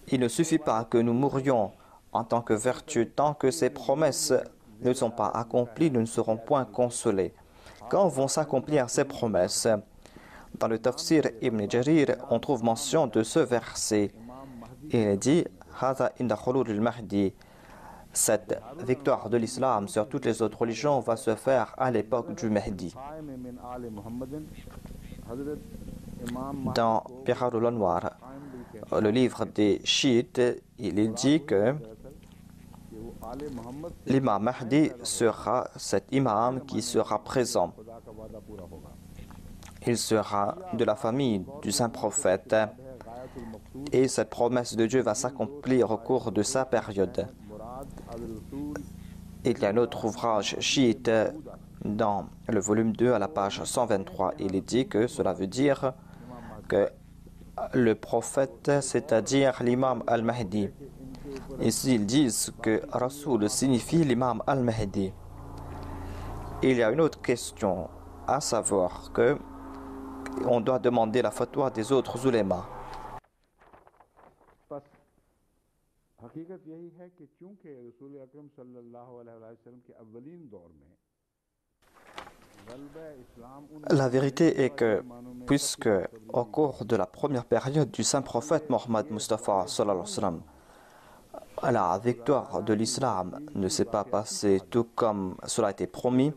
Il ne suffit pas que nous mourions en tant que vertu. Tant que ces promesses ne sont pas accomplies, nous ne serons point consolés. Quand vont s'accomplir ces promesses? Dans le tafsir Ibn Jarir, on trouve mention de ce verset. Il est dit « Hada inda khulud al-Mahdi » Cette victoire de l'islam sur toutes les autres religions va se faire à l'époque du Mahdi. Dans Biharul Anwar, le livre des chiites, il est dit que l'imam Mahdi sera cet imam qui sera présent. Il sera de la famille du saint prophète et cette promesse de Dieu va s'accomplir au cours de sa période. Il y a un autre ouvrage chiite dans le volume 2 à la page 123. Il est dit que cela veut dire que le prophète, c'est-à-dire l'imam al-Mahdi. Ici, ils disent que Rasoul signifie l'imam al-Mahdi. Il y a une autre question, à savoir que on doit demander la fatwa des autres ulémas. La vérité est que, puisque au cours de la première période du saint prophète Mohammed Mustafa sallallahu alayhi wa sallam, la victoire de l'islam ne s'est pas passée tout comme cela a été promis,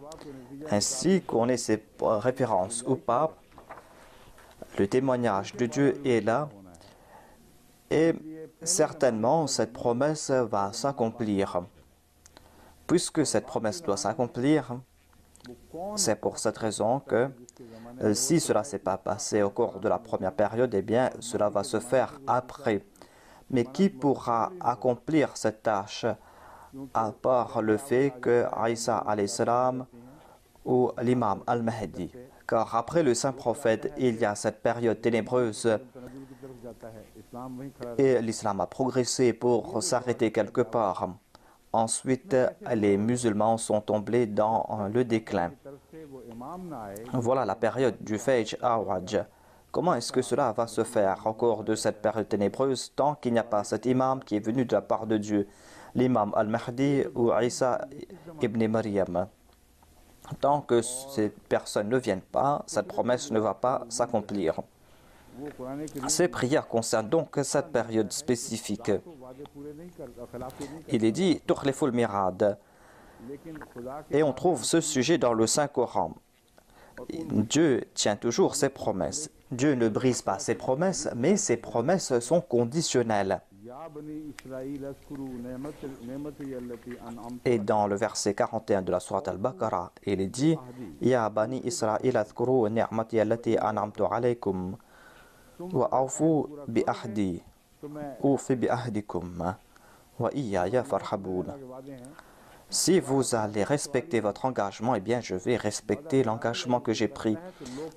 ainsi qu'on ait ses références ou pas, le témoignage de Dieu est là et certainement cette promesse va s'accomplir. Puisque cette promesse doit s'accomplir, c'est pour cette raison que si cela ne s'est pas passé au cours de la première période, eh bien cela va se faire après. Mais qui pourra accomplir cette tâche à part le fait que Isa alayhi salam ou l'imam al-Mahdi? Car après le saint prophète, il y a cette période ténébreuse et l'islam a progressé pour s'arrêter quelque part. Ensuite, les musulmans sont tombés dans le déclin. Voilà la période du Fajr Awaj. Comment est-ce que cela va se faire au cours de cette période ténébreuse tant qu'il n'y a pas cet imam qui est venu de la part de Dieu, l'imam al-Mahdi ou Isa ibn Maryam? Tant que ces personnes ne viennent pas, cette promesse ne va pas s'accomplir. Ces prières concernent donc cette période spécifique. Il est dit « Tukhliful mirad » et on trouve ce sujet dans le Saint-Coran. Dieu tient toujours ses promesses. Dieu ne brise pas ses promesses, mais ses promesses sont conditionnelles. Et dans le verset 41 de la sourate Al-Baqarah, il est dit Ya bani Israël adhkuru ni'mati allati an'amtu alaykum wa awfu bi ahdi ufi bi ahdikum wa iyaya farhaboun. Si vous allez respecter votre engagement, eh bien je vais respecter l'engagement que j'ai pris.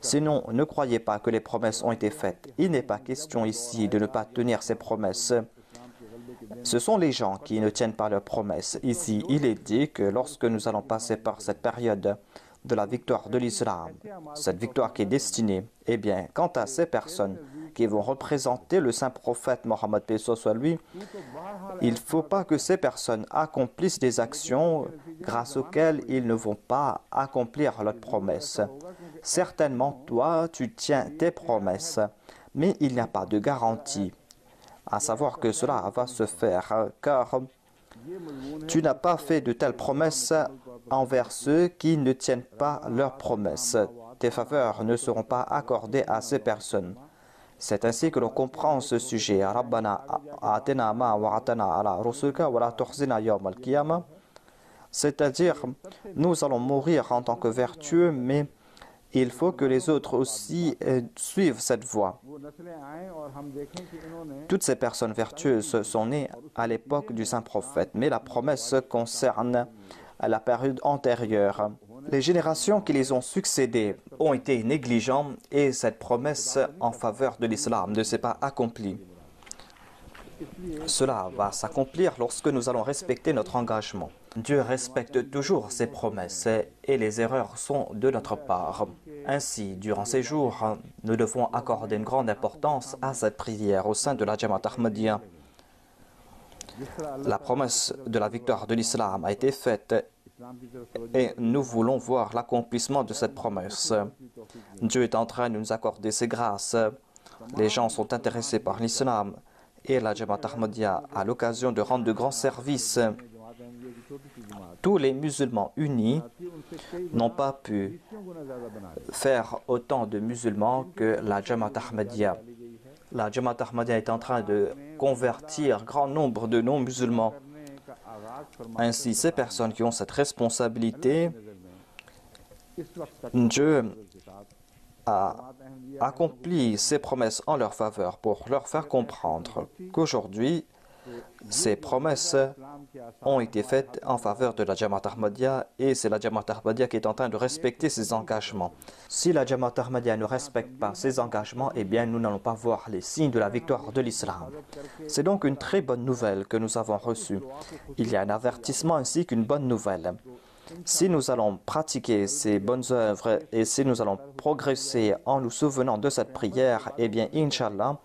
Sinon, ne croyez pas que les promesses ont été faites. Il n'est pas question ici de ne pas tenir ces promesses. Ce sont les gens qui ne tiennent pas leurs promesses. Ici, il est dit que lorsque nous allons passer par cette période de la victoire de l'islam, cette victoire qui est destinée, eh bien, quant à ces personnes qui vont représenter le saint prophète Mohammed paix soit lui, il ne faut pas que ces personnes accomplissent des actions grâce auxquelles ils ne vont pas accomplir leurs promesses. Certainement, toi, tu tiens tes promesses, mais il n'y a pas de garantie à savoir que cela va se faire, car tu n'as pas fait de telles promesses envers ceux qui ne tiennent pas leurs promesses. Tes faveurs ne seront pas accordées à ces personnes. C'est ainsi que l'on comprend ce sujet. C'est-à-dire, nous allons mourir en tant que vertueux, mais il faut que les autres aussi suivent cette voie. Toutes ces personnes vertueuses sont nées à l'époque du saint prophète, mais la promesse concerne la période antérieure. Les générations qui les ont succédées ont été négligentes et cette promesse en faveur de l'islam ne s'est pas accomplie. Cela va s'accomplir lorsque nous allons respecter notre engagement. Dieu respecte toujours ses promesses et les erreurs sont de notre part. Ainsi, durant ces jours, nous devons accorder une grande importance à cette prière au sein de la Jamaat Ahmadiyya. La promesse de la victoire de l'islam a été faite et nous voulons voir l'accomplissement de cette promesse. Dieu est en train de nous accorder ses grâces. Les gens sont intéressés par l'islam et la Jamaat Ahmadiyya a l'occasion de rendre de grands services. Tous les musulmans unis n'ont pas pu faire autant de musulmans que la Jamaat Ahmadiyya. La Jamaat Ahmadiyya est en train de convertir grand nombre de non-musulmans. Ainsi, ces personnes qui ont cette responsabilité, Dieu a accompli ses promesses en leur faveur pour leur faire comprendre qu'aujourd'hui, ces promesses ont été faites en faveur de la Jamaat Ahmadiyya et c'est la Jamaat Ahmadiyya qui est en train de respecter ses engagements. Si la Jamaat Ahmadiyya ne respecte pas ses engagements, eh bien nous n'allons pas voir les signes de la victoire de l'islam. C'est donc une très bonne nouvelle que nous avons reçue. Il y a un avertissement ainsi qu'une bonne nouvelle. Si nous allons pratiquer ces bonnes œuvres et si nous allons progresser en nous souvenant de cette prière, eh bien, Inch'Allah,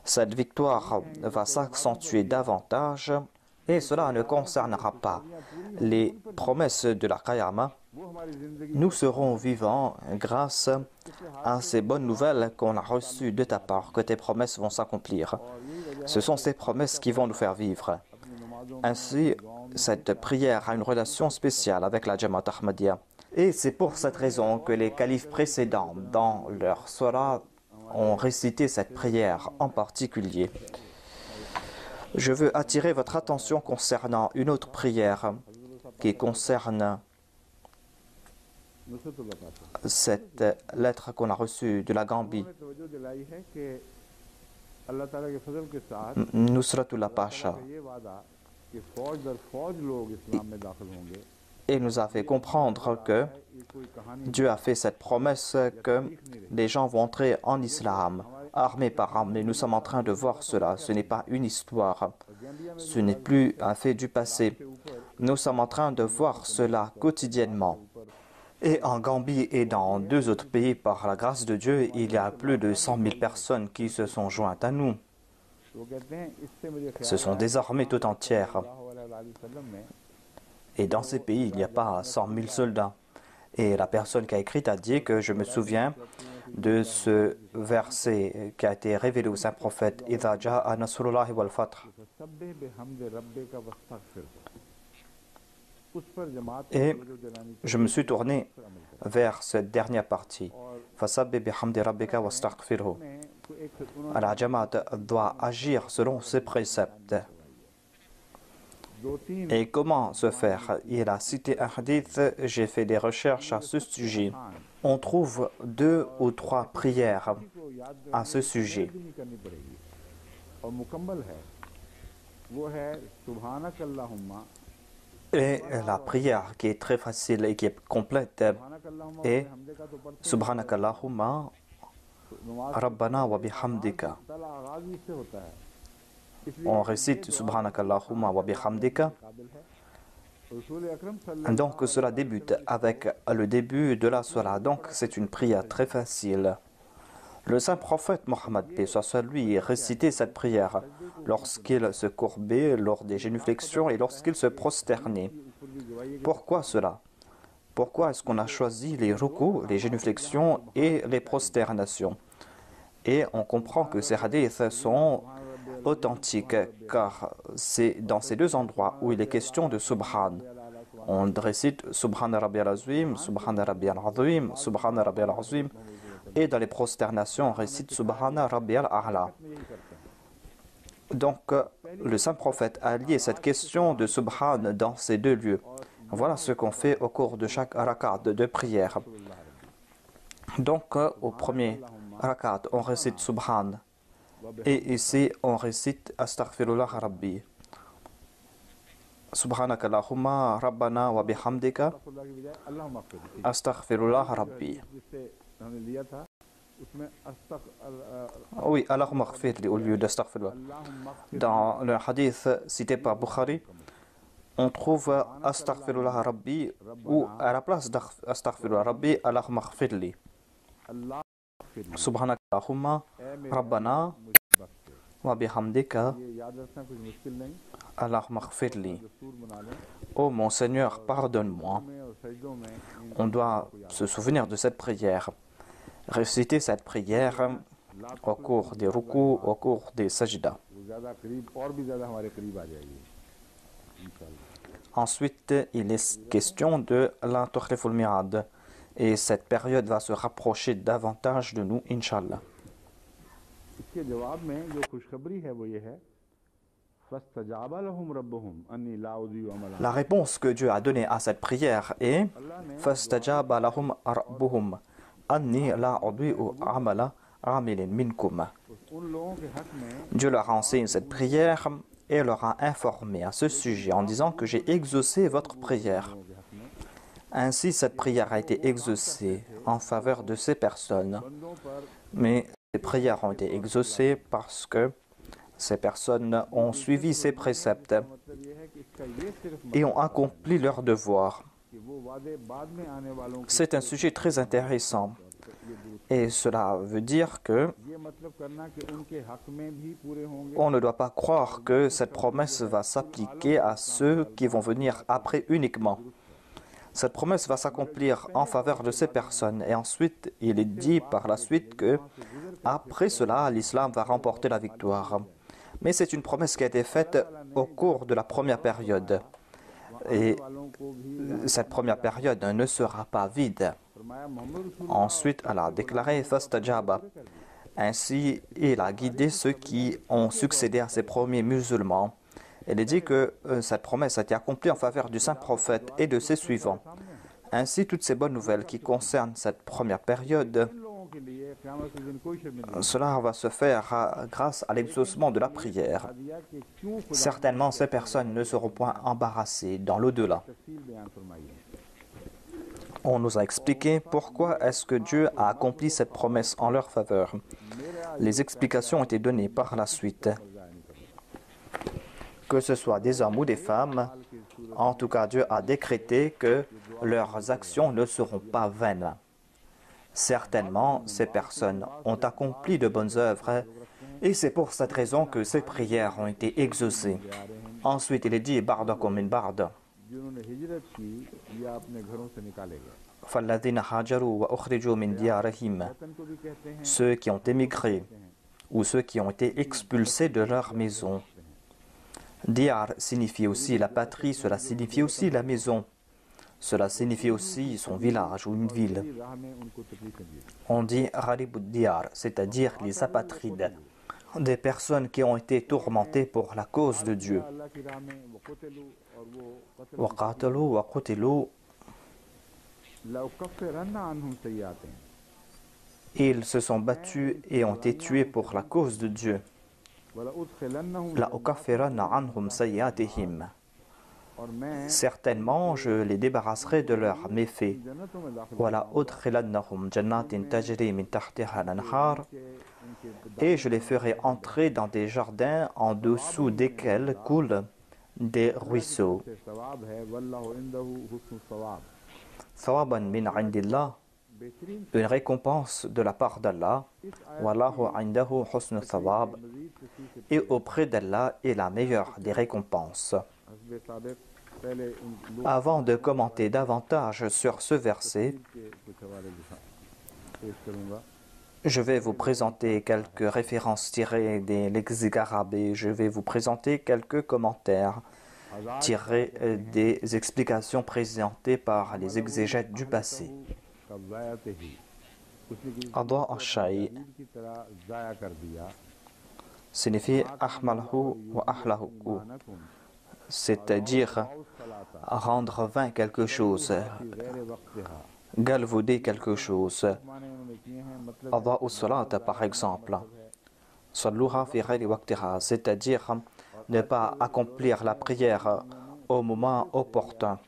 cette victoire va s'accentuer davantage et cela ne concernera pas les promesses de la Qiyamah. Nous serons vivants grâce à ces bonnes nouvelles qu'on a reçues de ta part, que tes promesses vont s'accomplir. Ce sont ces promesses qui vont nous faire vivre. Ainsi, cette prière a une relation spéciale avec la Jamaat Ahmadiyya. Et c'est pour cette raison que les califes précédents, dans leur surah, ont récité cette prière en particulier. Je veux attirer votre attention concernant une autre prière qui concerne cette lettre qu'on a reçue de la Gambie. Nusratullah Pasha. Et nous a fait comprendre que Dieu a fait cette promesse que les gens vont entrer en islam, armés par armés. Nous sommes en train de voir cela. Ce n'est pas une histoire. Ce n'est plus un fait du passé. Nous sommes en train de voir cela quotidiennement. Et en Gambie et dans 2 autres pays, par la grâce de Dieu, il y a plus de 100 000 personnes qui se sont jointes à nous. Ce sont des armées tout entières. Et dans ces pays, il n'y a pas 100 000 soldats. Et la personne qui a écrit a dit que je me souviens de ce verset qui a été révélé au saint prophète Idha ja'a nasrullahi wal fath. Et je me suis tourné vers cette dernière partie. Fasabbih bihamdi rabbika wastaghfirhu. La Jamaat doit agir selon ses préceptes. Et comment se faire? Il a cité un hadith, j'ai fait des recherches à ce sujet. On trouve 2 ou 3 prières à ce sujet. Et la prière qui est très facile et qui est complète est Subhanakallahumma Rabbana wa bihamdika. On récite Subhanakallahumma wa bihamdika. Donc cela débute avec le début de la salat. Donc c'est une prière très facile. Le saint prophète Mohammed, paix soit sur lui, récitait cette prière lorsqu'il se courbait, lors des génuflexions et lorsqu'il se prosternait. Pourquoi cela? Pourquoi est-ce qu'on a choisi les rukus, les génuflexions et les prosternations? Et on comprend que ces hadiths sont authentiques car c'est dans ces 2 endroits où il est question de Subhan. On récite Subhan Rabbiyal Azim, Subhan Rabbiyal Azim, Subhan Rabbiyal Azim. Et dans les prosternations, on récite Subhana Rabbiyal A'la. Donc, le saint prophète a lié cette question de Subhan dans ces 2 lieux. Voilà ce qu'on fait au cours de chaque rakat de prière. Donc, au premier rakat, on récite Subhan. Et ici, on récite Astaghfirullah Rabbi. Subhanakallahumma Rabbana wa bihamdika. Astaghfirullah Rabbi. Oui, Allahumma ghfirli au lieu d'Astaghfirullah. Dans le hadith cité par Bukhari, on trouve Astaghfirullah Rabbi ou à la place d'Astaghfirullah Rabbi, Allahumma ghfirli. Subhanakallahumma Rabbana wa bihamdika. Allahumma ghfirli. Oh mon Seigneur, pardonne-moi. On doit se souvenir de cette prière. Réciter cette prière au cours des rukus, au cours des sajdas. Ensuite, il est question de la tukhliful mi'ad. Et cette période va se rapprocher davantage de nous, Inch'Allah. La réponse que Dieu a donnée à cette prière est Fastajaba lahum rabbuhum anni la udi'u amala amilin minkum. Dieu leur a enseigné cette prière et leur a informé à ce sujet en disant que j'ai exaucé votre prière. Ainsi, cette prière a été exaucée en faveur de ces personnes. Mais ces prières ont été exaucées parce que ces personnes ont suivi ces préceptes et ont accompli leur devoir. C'est un sujet très intéressant. Et cela veut dire que on ne doit pas croire que cette promesse va s'appliquer à ceux qui vont venir après uniquement. Cette promesse va s'accomplir en faveur de ces personnes. Et ensuite, il est dit par la suite que après cela, l'islam va remporter la victoire. Mais c'est une promesse qui a été faite au cours de la première période. Et cette première période ne sera pas vide. Ensuite, Allah a déclaré Fastajaba. Ainsi, il a guidé ceux qui ont succédé à ces premiers musulmans. Il est dit que cette promesse a été accomplie en faveur du saint prophète et de ses suivants. Ainsi, toutes ces bonnes nouvelles qui concernent cette première période, cela va se faire grâce à l'exaucement de la prière. Certainement, ces personnes ne seront point embarrassées dans l'au-delà. On nous a expliqué pourquoi est-ce que Dieu a accompli cette promesse en leur faveur. Les explications ont été données par la suite. Que ce soit des hommes ou des femmes, en tout cas Dieu a décrété que leurs actions ne seront pas vaines. Certainement, ces personnes ont accompli de bonnes œuvres et c'est pour cette raison que ces prières ont été exaucées. Ensuite, il est dit « Bardakum min barda » ceux qui ont émigré ou ceux qui ont été expulsés de leur maison. Diyar signifie aussi la patrie, cela signifie aussi la maison. Cela signifie aussi son village ou une ville. On dit Gharib Diyar, c'est-à-dire les apatrides, des personnes qui ont été tourmentées pour la cause de Dieu. وَقَاتَلُوا وَقُتِلُوا. Ils se sont battus et ont été tués pour la cause de Dieu. لَأُكَفِّرَنَّ عَنْهُمْ سَيِّئَاتِهِمْ. Certainement, je les débarrasserai de leurs méfaits. وَلَأُدْخِلَنَّهُمْ جَنَّاتٍ تَجْرِي مِنْ تَحْتِهَا الْأَنْهَارُ. Et je les ferai entrer dans des jardins en dessous desquels coulent des ruisseaux. ثَوَابًا مِنْ عِنْدِ اللَّهِ. Une récompense de la part d'Allah. وَاللَّهُ عِنْدَهُ حُسْنُ الثَّوَابِ. Et auprès d'Allah est la meilleure des récompenses. Avant de commenter davantage sur ce verset, je vais vous présenter quelques références tirées des lexiques arabes et je vais vous présenter quelques commentaires tirés des explications présentées par les exégètes du passé. Adwa al-Shay signifie ahmalhu wa ahlahu, c'est-à-dire rendre vain quelque chose, galvauder quelque chose. Adwa al-Salat par exemple, salluha fi ghayri waqtiha, c'est-à-dire ne pas accomplir la prière au moment opportun.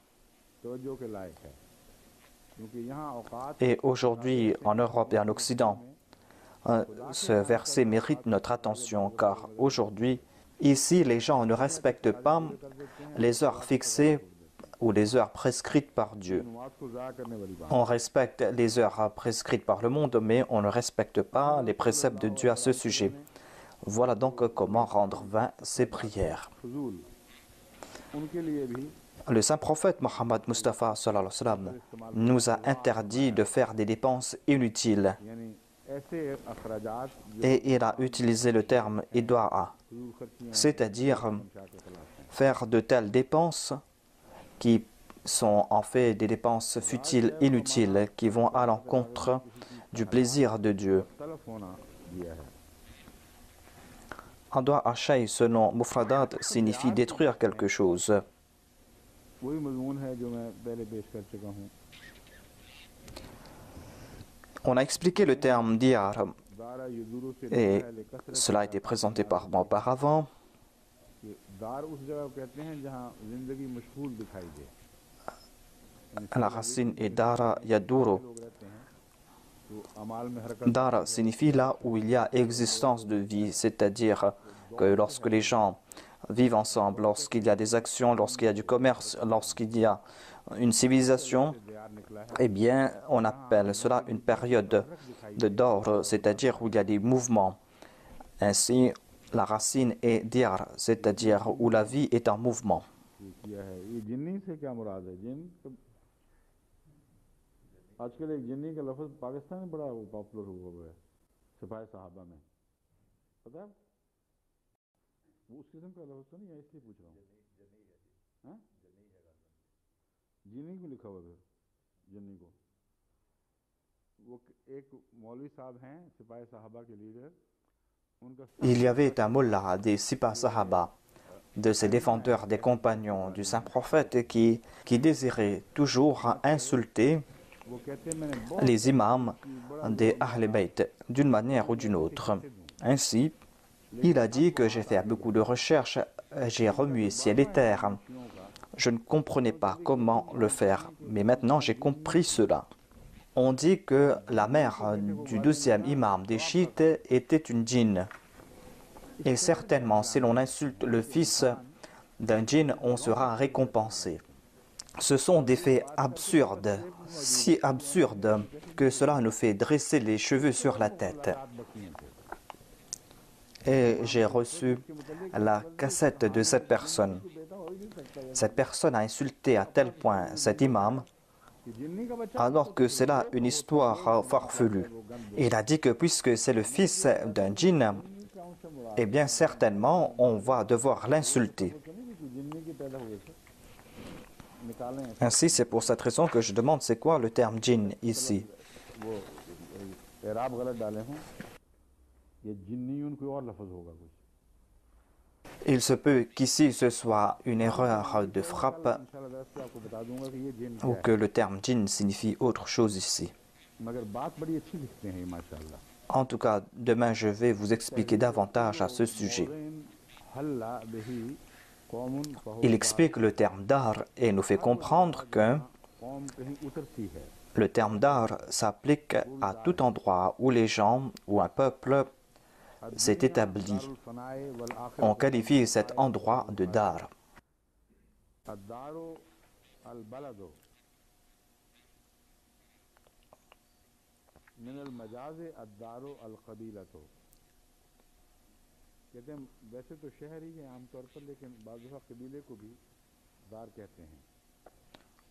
Et aujourd'hui, en Europe et en Occident, ce verset mérite notre attention car aujourd'hui, ici, les gens ne respectent pas les heures fixées ou les heures prescrites par Dieu. On respecte les heures prescrites par le monde, mais on ne respecte pas les préceptes de Dieu à ce sujet. Voilà donc comment rendre vain ces prières. Le saint prophète Mohammed Mustafa sallallahu alayhi wa sallam nous a interdit de faire des dépenses inutiles. Et il a utilisé le terme idoa, c'est-à-dire faire de telles dépenses qui sont en fait des dépenses futiles, inutiles, qui vont à l'encontre du plaisir de Dieu. Adwa al-Shay selon Mufradat signifie détruire quelque chose. On a expliqué le terme diyar et cela a été présenté par moi auparavant. La racine est dara yaduru. Dara signifie là où il y a existence de vie, c'est-à-dire que lorsque les gens vivent ensemble, lorsqu'il y a des actions, lorsqu'il y a du commerce, lorsqu'il y a une civilisation, eh bien, on appelle cela une période de d'or, c'est-à-dire où il y a des mouvements. Ainsi, la racine est diyar, c'est-à-dire où la vie est en mouvement. आजकल एक जिन्नी का लफ्ज़ पाकिस्तान में बड़ा पॉपुलर हुआ है सिपाही साहबा में पता है वो उस किस्म का लफ्ज़ तो नहीं है इसलिए पूछ रहा हूँ जिन्नी को लिखा हुआ है जिन्नी को वो एक मौलवी साहब हैं सिपाही साहबा के लीडर उनका Il y avait un mullah des Sipa Sahaba, de ces défendeurs des compagnons du saint prophète qui désirait toujours insulter les imams des Ahl Bayt d'une manière ou d'une autre. Ainsi, il a dit que j'ai fait beaucoup de recherches, j'ai remué ciel et terre. Je ne comprenais pas comment le faire, mais maintenant j'ai compris cela. On dit que la mère du 12e imam des chiites était une djinn. Et certainement, si l'on insulte le fils d'un djinn, on sera récompensé. Ce sont des faits absurdes, si absurdes que cela nous fait dresser les cheveux sur la tête. Et j'ai reçu la cassette de cette personne. Cette personne a insulté à tel point cet imam, alors que c'est là une histoire farfelue. Il a dit que puisque c'est le fils d'un djinn, eh bien certainement on va devoir l'insulter. Ainsi, c'est pour cette raison que je demande c'est quoi le terme djinn ici. Il se peut qu'ici ce soit une erreur de frappe ou que le terme djinn signifie autre chose ici. En tout cas, demain je vais vous expliquer davantage à ce sujet. Il explique le terme dar et nous fait comprendre que le terme dar s'applique à tout endroit où les gens ou un peuple s'est établi. On qualifie cet endroit de dar.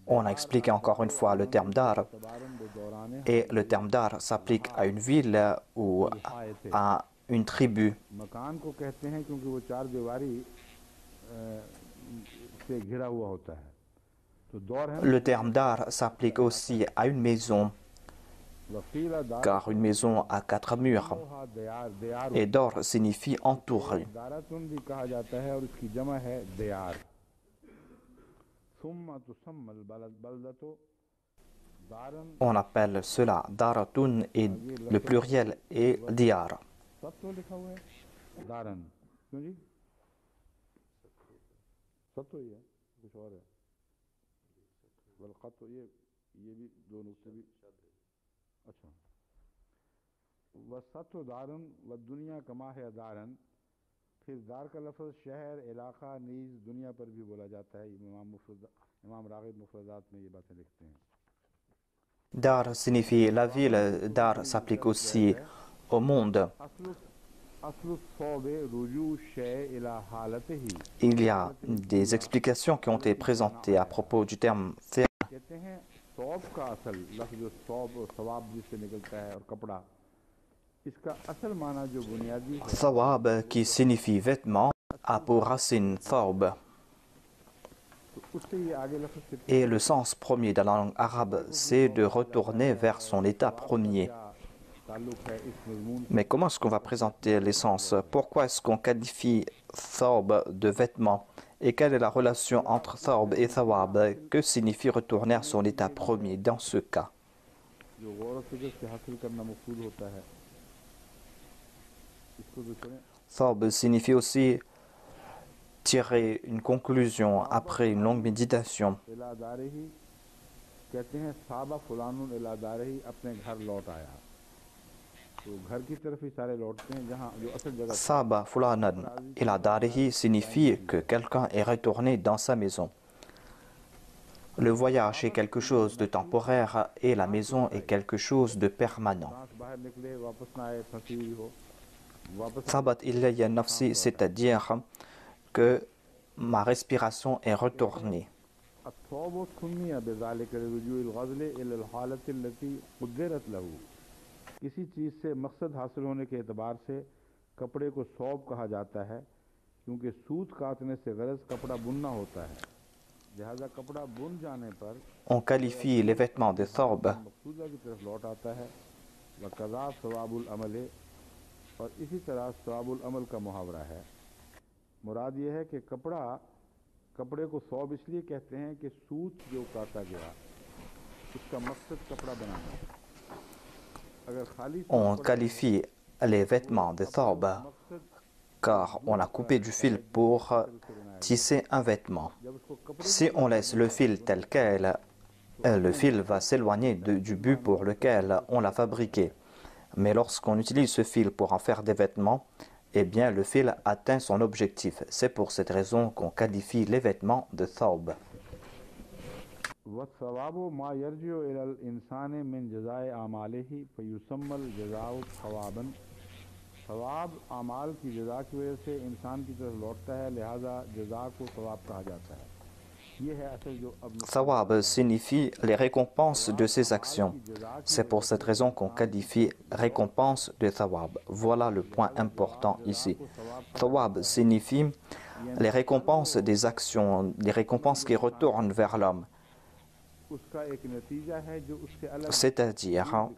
On a expliqué encore une fois le terme dar. Et le terme dar s'applique à une ville ou à une tribu. Le terme dar s'applique aussi à une maison, car une maison a 4 murs. Et dor signifie entouré. On appelle cela daratun et le pluriel est diyar. Dar signifie la ville, dar s'applique aussi au monde. Il y a des explications qui ont été présentées à propos du terme thawab qui signifie vêtement a pour racine thawb. Et le sens premier de la langue arabe, c'est de retourner vers son état premier. Mais comment est-ce qu'on va présenter l'essence? Pourquoi est-ce qu'on qualifie thawb de vêtement? Et quelle est la relation entre thawb et thawab? Que signifie retourner à son état premier dans ce cas? Thawb signifie aussi tirer une conclusion après une longue méditation. Saba fulanan ila darihi signifie que quelqu'un est retourné dans sa maison. Le voyage est quelque chose de temporaire et la maison est quelque chose de permanent. Sabat ilayya nafsi, c'est-à-dire que ma respiration est retournée. किसी चीज़ से मकसद हासिल होने के एतबार से कपड़े को सौब कहा जाता है क्योंकि सूत काटने से गरज कपड़ा बुनना होता है लिहाजा कपड़ा बुन जाने पर On qualifie les vêtements de thawb Maqsooda की तरफ लौट आता है व कज़ा सवाबुल अमल और इसी तरह सवाबुल अमल का मुहावरा है मुराद ये है कि कपड़े को सौब इसलिए कहते हैं कि सूत जो काटा गया उसका मकसद कपड़ा बनाना है On qualifie les vêtements de thawb car on a coupé du fil pour tisser un vêtement. Si on laisse le fil tel quel, le fil va s'éloigner du but pour lequel on l'a fabriqué. Mais lorsqu'on utilise ce fil pour en faire des vêtements, eh bien le fil atteint son objectif. C'est pour cette raison qu'on qualifie les vêtements de thawb. والثواب ما يرجع إلى الإنسان من جزاء أعماله فيسمى الجزاء ثوابا ثواب अमाल की जज़ा की वजह से इंसान की तरफ लौटता है लिहाजा जज़ा को सवाब कहा जाता है Thawab signifie les récompenses de ses actions. C'est pour cette raison qu'on qualifie récompense de thawab. Voilà le point important ici. Thawab signifie les récompenses des actions, les récompenses qui retournent vers l'homme. C'est-à-dire,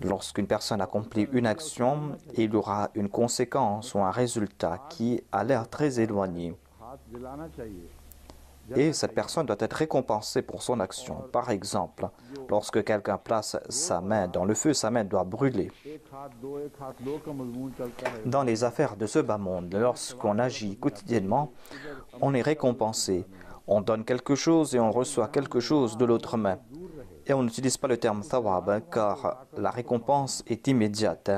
lorsqu'une personne accomplit une action, il y aura une conséquence ou un résultat qui a l'air très éloigné. Et cette personne doit être récompensée pour son action. Par exemple, lorsque quelqu'un place sa main dans le feu, sa main doit brûler. Dans les affaires de ce bas monde, lorsqu'on agit quotidiennement, on est récompensé. On donne quelque chose et on reçoit quelque chose de l'autre main. Et on n'utilise pas le terme thawab car la récompense est immédiate.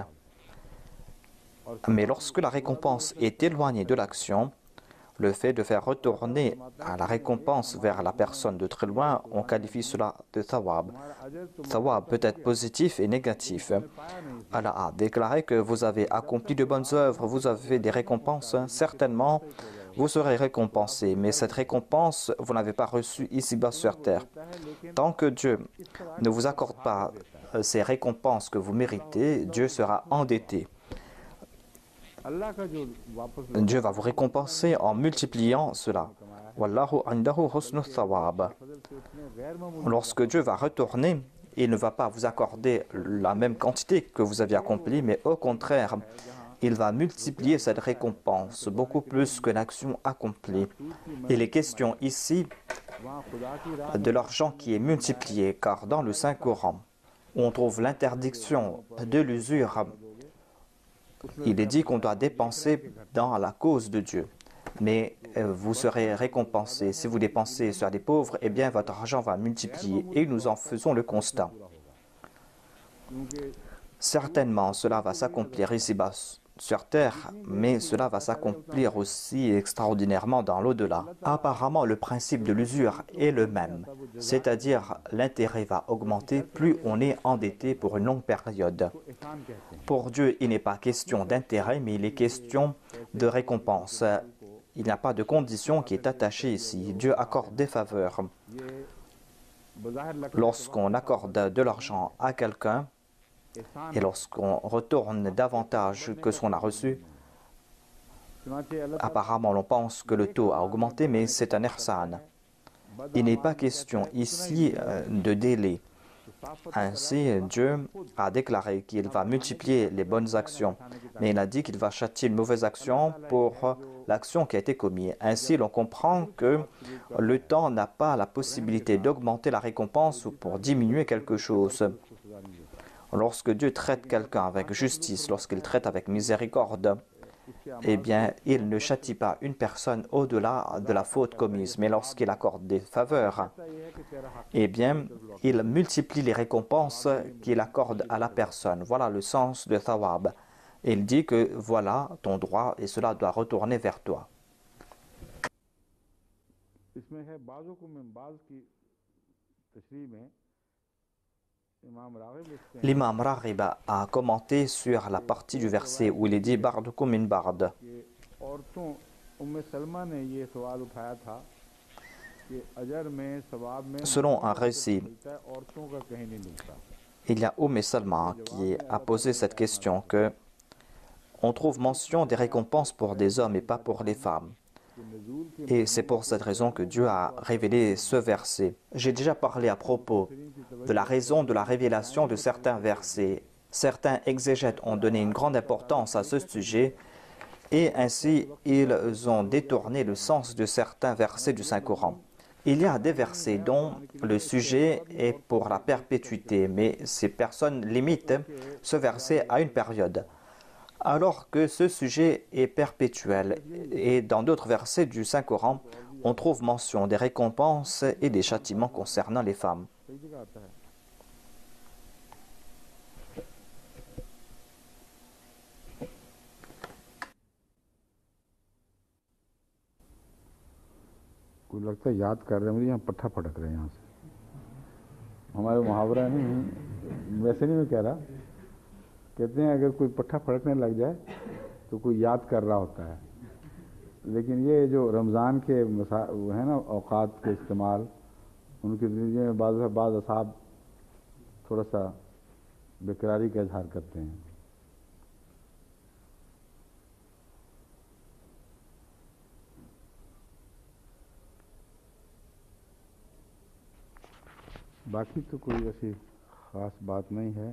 Mais lorsque la récompense est éloignée de l'action, le fait de faire retourner la récompense vers la personne de très loin, on qualifie cela de thawab. Thawab peut être positif et négatif. Allah a déclaré que vous avez accompli de bonnes œuvres, vous avez des récompenses, certainement vous serez récompensé, mais cette récompense, vous n'avez pas reçue ici-bas sur terre. Tant que Dieu ne vous accorde pas ces récompenses que vous méritez, Dieu sera endetté. Dieu va vous récompenser en multipliant cela. Wallahu indahu husnu thawab. Lorsque Dieu va retourner, il ne va pas vous accorder la même quantité que vous aviez accomplie, mais au contraire, il va multiplier cette récompense beaucoup plus que l'action accomplie. Il est question ici de l'argent qui est multiplié, car dans le Saint-Coran, on trouve l'interdiction de l'usure. Il est dit qu'on doit dépenser dans la cause de Dieu. Mais vous serez récompensé. Si vous dépensez sur des pauvres, eh bien votre argent va multiplier. Et nous en faisons le constat. Certainement, cela va s'accomplir ici-bas sur terre, mais cela va s'accomplir aussi extraordinairement dans l'au-delà. Apparemment, le principe de l'usure est le même, c'est-à-dire l'intérêt va augmenter plus on est endetté pour une longue période. Pour Dieu, il n'est pas question d'intérêt, mais il est question de récompense. Il n'y a pas de condition qui est attachée ici. Dieu accorde des faveurs. Lorsqu'on accorde de l'argent à quelqu'un, et lorsqu'on retourne davantage que ce qu'on a reçu, apparemment on pense que le taux a augmenté, mais c'est un ihsan. Il n'est pas question ici de délai. Ainsi, Dieu a déclaré qu'il va multiplier les bonnes actions, mais il a dit qu'il va châtier une mauvaise action pour l'action qui a été commise. Ainsi, l'on comprend que le temps n'a pas la possibilité d'augmenter la récompense ou pour diminuer quelque chose. Lorsque Dieu traite quelqu'un avec justice, lorsqu'il traite avec miséricorde, eh bien, il ne châtie pas une personne au-delà de la faute commise. Mais lorsqu'il accorde des faveurs, eh bien, il multiplie les récompenses qu'il accorde à la personne. Voilà le sens de thawab. Il dit que voilà ton droit et cela doit retourner vers toi. L'imam Raghib a commenté sur la partie du verset où il est dit « Bardukum min bard ». Selon un récit, il y a Salma qui a posé cette question que on trouve mention des récompenses pour des hommes et pas pour les femmes. Et c'est pour cette raison que Dieu a révélé ce verset. J'ai déjà parlé à propos de la raison de la révélation de certains versets. Certains exégètes ont donné une grande importance à ce sujet et ainsi ils ont détourné le sens de certains versets du Saint-Coran. Il y a des versets dont le sujet est pour la perpétuité, mais ces personnes limitent ce verset à une période, alors que ce sujet est perpétuel. Et dans d'autres versets du Saint-Coran, on trouve mention des récompenses et des châtiments concernant les femmes. कोई लगता है याद कर रहे हैं मुझे यहाँ पट्ठा फटक रहे हैं यहाँ से हमारे मुहावरा नहीं वैसे नहीं मैं कह रहा कहते हैं अगर कोई पट्ठा फटकने लग जाए तो कोई याद कर रहा होता है लेकिन ये जो रमज़ान के वो है ना औकात के इस्तेमाल उनके ज़िंदगी में बाज़ असाब थोड़ा सा बेकरारी का इजहार करते हैं। बाकी तो कोई ऐसी ख़ास बात नहीं है।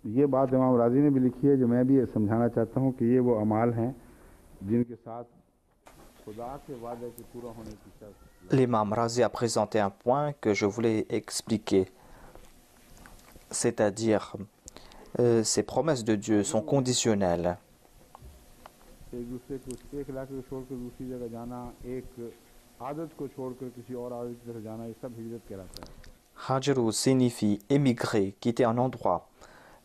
ये बात इमाम राजी ने भी लिखी है जो मैं भी समझाना चाहता हूँ कि ये वो अमाल हैं जिनके साथ खुदा के वादे के पूरा होने की शर्त। L'imam Razi a présenté un point que je voulais expliquer, c'est-à-dire ces promesses de Dieu sont conditionnelles. एक दूसरे को एक इलाके को छोड़कर दूसरी जगह जाना, एक आदत को छोड़कर किसी और आदत की तरफ जाना, ये सब हिजरत कहलाता है। Hajaru signifie émigrer, quitter un endroit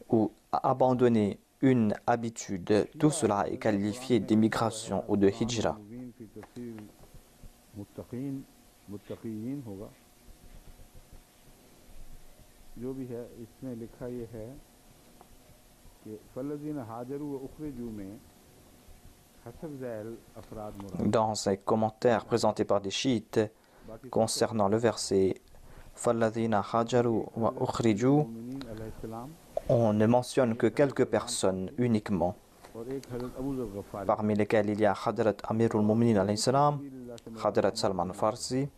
ou abandonner une habitude. Tout cela est qualifié d'émigration ou de hijra. मुत्तकीन होगा जो भी है इसमें लिखा ये है कि फल्लज़ीन हाजरू व उखरिजू में हसब ज़ैल अफराद मुराद। Dans ces commentaires présentés par des chiites concernant le verset Falladhina hajaru wa ukhriju, on ne mentionne que quelques personnes uniquement, parmi lesquelles il y a Hadrat Amirul Muminin alayhi salam, Hadrat Salman Farsi,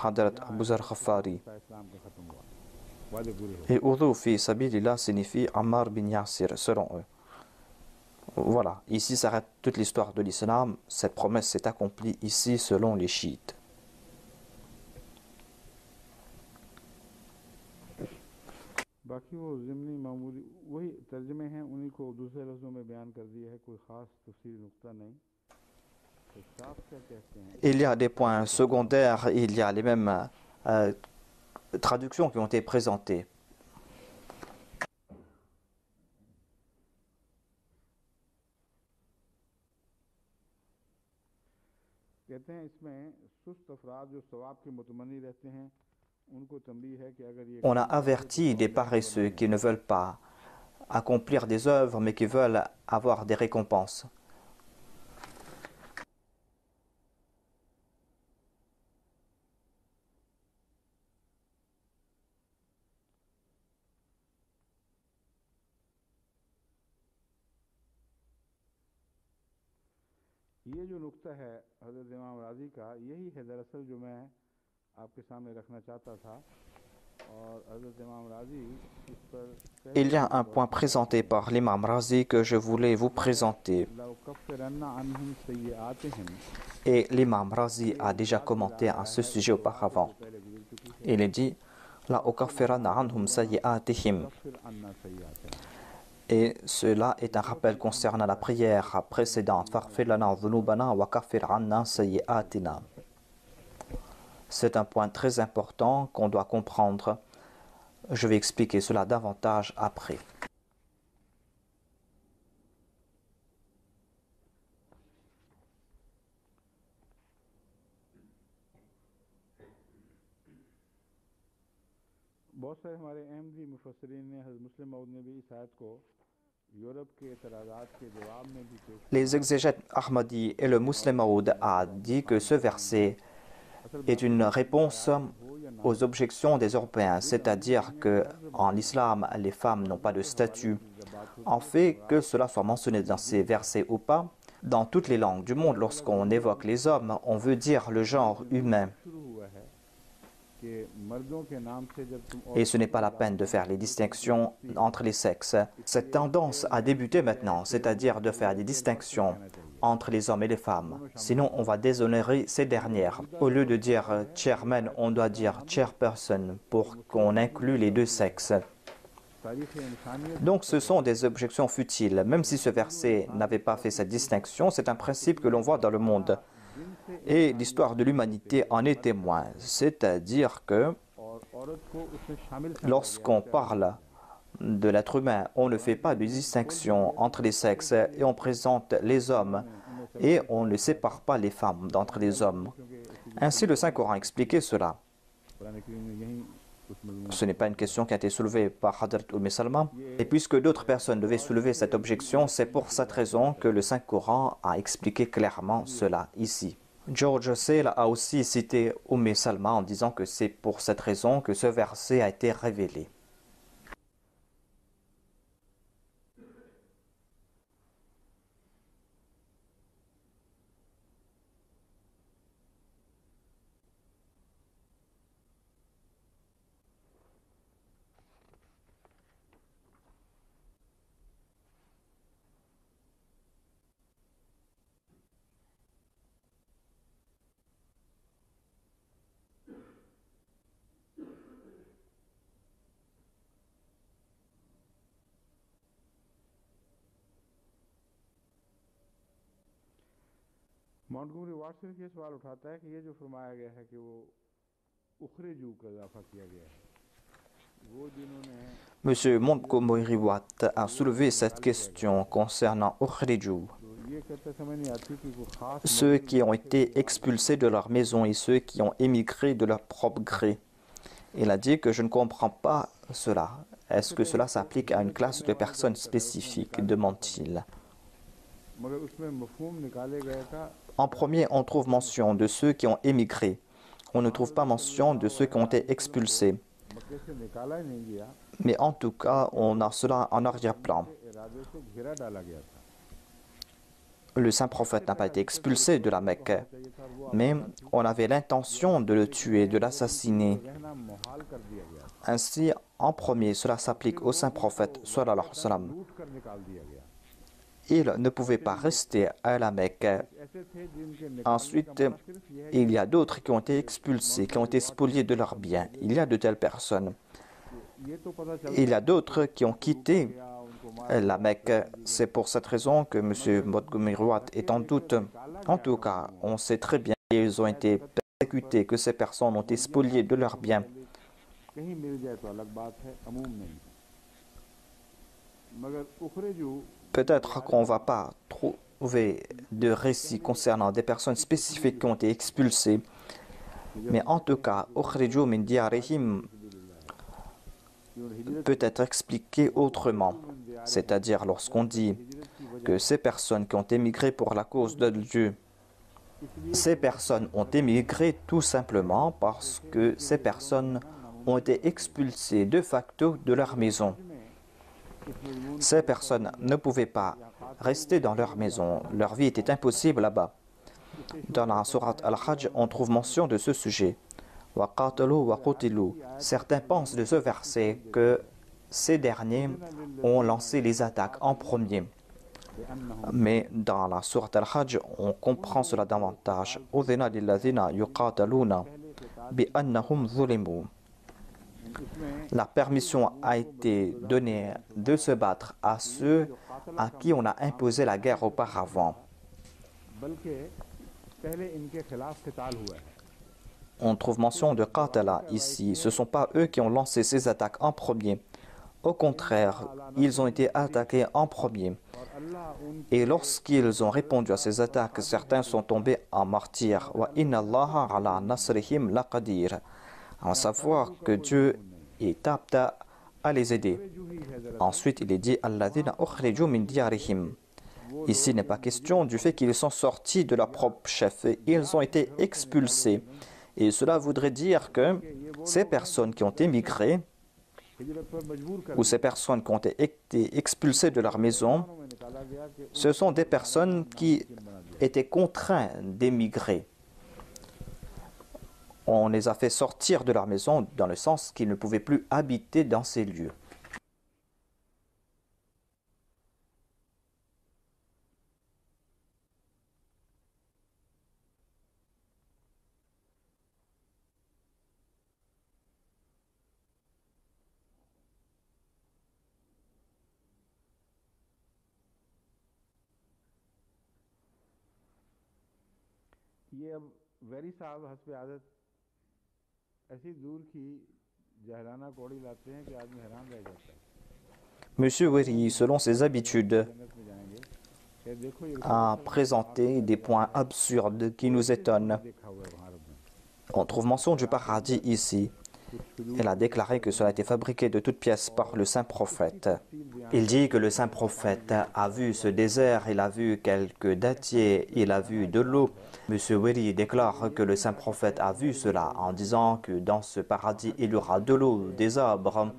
Hadrat Abu Zar Khafari. Et Udu fi sabilillah signifie Ammar bin Yasir, selon eux. Voilà, ici s'arrête toute l'histoire de l'islam. Cette promesse s'est accomplie ici selon les chiites. बाकी वो ज़िमनी मामूली वही तर्जमे हैं, उन्हीं को दूसरे लफ्ज़ों में बयान कर दिया है, कोई ख़ास तफसील नुक्ता नहीं। तो साफ क्या कहते हैं? Il y a des points secondaires, il y a les mêmes traductions qui ont été présentées. कहते हैं इसमें सुस्त अफराद जो सवाब के मुतमन्नी रहते हैं उनको तंबीह है कि अगर ये On a averti les paresseux qui ne veulent pas accomplir des œuvres mais qui veulent avoir des récompenses. ये जो नुक्ता है हज़रत इमाम राज़ी का, यही है दरअसल जो मैं आपके सामने रखना चाहता था। और हज़रत इमाम राज़ी इस पर Il y a un point présenté par l'imam Razi que je voulais vous présenter. Et l'imam Razi a déjà commenté à ce sujet auparavant. Il est dit La ukaffiranna anhum sayyi'atihim. Et cela est un rappel concernant la prière précédente. Faghfir lana dhunubana wa kaffir anna sayyi'atina. C'est un point très important qu'on doit comprendre. Je vais expliquer cela davantage après. बहुत सारे हमारे अहमदी मुफस्सिरीन ने हज़रत मुस्लिम मऊद ने भी इस आयत को यूरोप के एतराज़ात के जवाब में भी पेश। Les exégètes Ahmadi et le Muslim Maoud a dit que ce verset est une réponse aux objections des Européens, c'est-à-dire qu'en islam, les femmes n'ont pas de statut. En fait, que cela soit mentionné dans ces versets ou pas, dans toutes les langues du monde, lorsqu'on évoque les hommes, on veut dire le genre humain. Et ce n'est pas la peine de faire les distinctions entre les sexes. Cette tendance a débuté maintenant, c'est-à-dire de faire des distinctions entre les hommes et les femmes. Sinon, on va déshonorer ces dernières. Au lieu de dire chairman, on doit dire chairperson pour qu'on inclue les deux sexes. Donc ce sont des objections futiles. Même si ce verset n'avait pas fait cette distinction, c'est un principe que l'on voit dans le monde. Et l'histoire de l'humanité en est témoin. C'est-à-dire que lorsqu'on parle de l'être humain, on ne fait pas de distinction entre les sexes et on présente les hommes et on ne sépare pas les femmes d'entre les hommes. Ainsi le Saint-Coran expliquait cela. Ce n'est pas une question qui a été soulevée par Hadrat Salma. Et puisque d'autres personnes devaient soulever cette objection, c'est pour cette raison que le Saint-Coran a expliqué clairement cela ici. George Sale a aussi cité Salma en disant que c'est pour cette raison que ce verset a été révélé. Montgomery Watt से ये सवाल उठाता है कि ये जो फरमाया गया है कि वो उखरेजू का इजाफा किया गया है वो जिन्होंने Monsieur Montgomery Watt a soulevé cette question concernant Ukhriju, ये कहते समझ नहीं आती कि वो खास ceux qui ont été expulsés de leur maison et ceux qui ont émigré de leur propre gré. Il a dit que je ne comprends pas cela. Est-ce que cela s'applique à une classe de personnes spécifiques, demande-t-il. मगर उसमें मफहूम निकाले गए था En premier, on trouve mention de ceux qui ont émigré. On ne trouve pas mention de ceux qui ont été expulsés. मक्के से निकाला ही नहीं गया Mais en tout cas, on a cela en arrière-plan. इरादे से घेरा डाला गया था Le saint prophète n'a pas été expulsé de la Mecque, mais on avait l'intention de le tuer, de l'assassiner. रहना मुहाल कर दिया गया Ainsi, en premier, cela s'applique au saint prophète, sallallahu alayhi wa sallam. लूट कर निकाल दिया गया Il ne pouvait pas rester à la Mecque. ऐसे थे जिनके निकालने Ensuite, का मतलब सिर्फ यह है il y a d'autres qui ont été expulsés, qui ont été spoliés de leurs biens. Il y a de telles personnes. कि ये तो पता चल Il y a d'autres qui ont quitté गया उनको मार la Mecque. C'est pour cette raison que M. Montgomery Watt est en doute. En tout cas, on sait très bien qu'ils ont été persécutés, que ces personnes ont été spoliées de leurs biens. कहीं मिल जाए तो अलग बात है अमूम नहीं मगर उखरेजू Peut-être qu'on ne va pas trouver de récits concernant des personnes spécifiques qui ont été expulsées, mais en tout cas, Ukhriju min diyarihim peut être expliqué autrement. C'est-à-dire lorsqu'on dit que ces personnes qui ont émigré pour la cause de Dieu, ces personnes ont émigré tout simplement parce que ces personnes ont été expulsées de facto de leur maison. Ces personnes ne pouvaient pas rester dans leur maison. Leur vie était impossible là-bas. Dans la sourate Al-Hajj, on trouve mention de ce sujet. Wa qatalu wa qutilu. Certains pensent de ce verset que ces derniers ont lancé les attaques en premier. Mais dans la sourate Al-Hajj, on comprend cela davantage. Udhina lilladhina yuqataluna bi annahum zulimu. La permission a été donnée de se battre à ceux à qui on a imposé la guerre auparavant. बल्कि पहले इनके खिलाफ क़िताल हुआ है On trouve mention de Qatala ici. Ce ne sont pas eux qui ont lancé ces attaques en premier. Au contraire, ils ont été attaqués en premier. Et lorsqu'ils ont répondu à ces attaques, certains sont tombés en martyrs. Wa inna Allaha ala nasrihim laqadir. À savoir que Dieu est apte à les aider. Ensuite, il est dit Alladhina ukhriju min diyarihim. Ici, il n'est pas question du fait qu'ils sont sortis de leur propre chef. Ils ont été expulsés. Et cela voudrait dire que ces personnes qui ont émigré हिजरत पर मजबूर कर ou ces personnes qui ont été expulsées de leur maison, में निकाला गया कि ce sont des personnes qui étaient contraintes d'émigrer. On les a fait sortir de leur maison dans le sens qu'ils ne pouvaient plus habiter dans ces lieux. ये अब वेरी साहब हस्ब आदत ऐसी दूर की जहराना कौड़ी लाते हैं कि आदमी हैरान रह जाता है Monsieur Weri, selon ses habitudes, जन्नत में जाएंगे कि देखो ये a présenté des points absurdes qui nous étonnent. देखा हुआ है वहाँ रब ने On trouve mention du paradis ici. Il a déclaré que cela a été fabriqué de toutes pièces par le saint prophète. Il dit que le saint prophète a vu ce désert, il a vu quelques dattiers, il a vu de l'eau. M. Weri déclare que le saint prophète a vu cela en disant que dans ce paradis il y aura de l'eau, des arbres.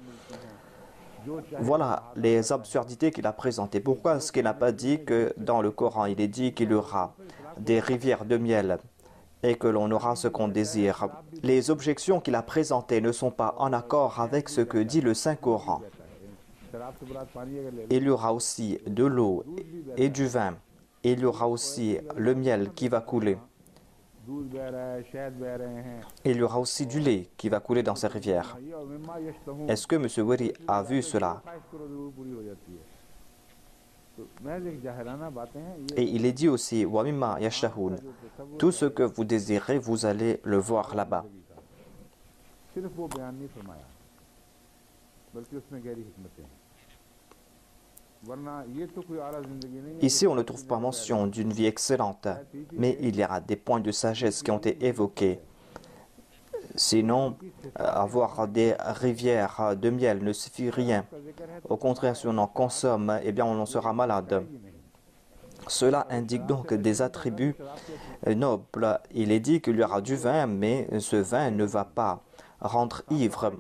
Voilà les absurdités qu'il a présentées. Pourquoi est-ce qu'il n'a pas dit que dans le Coran il est dit qu'il y aura des rivières de miel et que l'on aura ce qu'on désire? Les objections qu'il a présentées ne sont pas en accord avec ce que dit le Saint-Coran. Il y aura aussi de l'eau et du vin. Il y aura aussi le miel qui va couler. Il y aura aussi du lait qui va couler dans ces rivières. Est-ce que M. Weri a vu cela? Et il est dit aussi, wa mimma yashtahun, tout ce que vous désirez, vous allez le voir là-bas. Ici, on ne trouve pas mention d'une vie excellente, mais il y a des points de sagesse qui ont été évoqués. Sinon, avoir des rivières de miel ne suffit rien. Au contraire, si on en consomme, eh bien, on en sera malade. Cela indique donc des attributs nobles. Il est dit qu'il y aura du vin, mais ce vin ne va pas rendre ivre.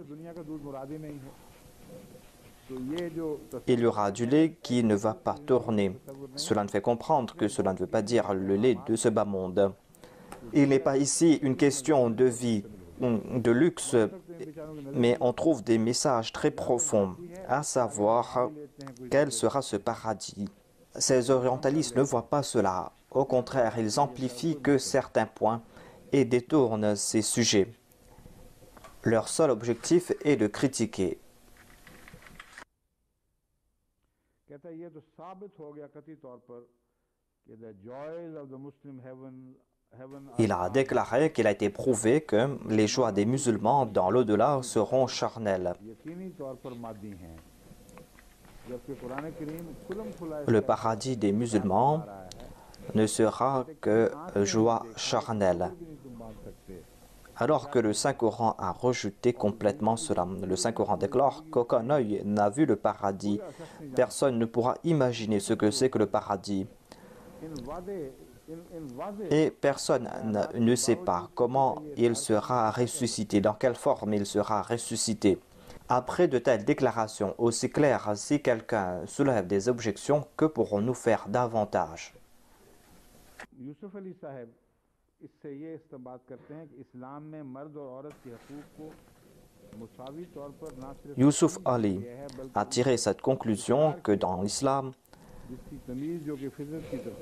Il y aura du lait qui ne va pas tourner. Cela ne fait comprendre que cela ne veut pas dire le lait de ce bas monde. Il n'est pas ici une question de vie, de luxe, mais on trouve des messages très profonds, à savoir quel sera ce paradis. Ces orientalistes ne voient pas cela. Au contraire, ils amplifient que certains points et détournent ces sujets. Leur seul objectif est de critiquer. Il a déclaré qu'il a été prouvé que les joies des musulmans dans l'au-delà seront charnelles. Le paradis des musulmans ne sera que joie charnelle. Alors que le Saint-Coran a rejeté complètement cela. Le Saint-Coran déclare qu'aucun œil n'a vu le paradis. Personne ne pourra imaginer ce que c'est que le paradis. Et personne ne sait pas comment il sera ressuscité, dans quelle forme il sera ressuscité. Après de telles déclarations aussi claires, si quelqu'un soulève des objections, que pourrons-nous faire davantage? Yusuf Ali a tiré cette conclusion que dans l'islam,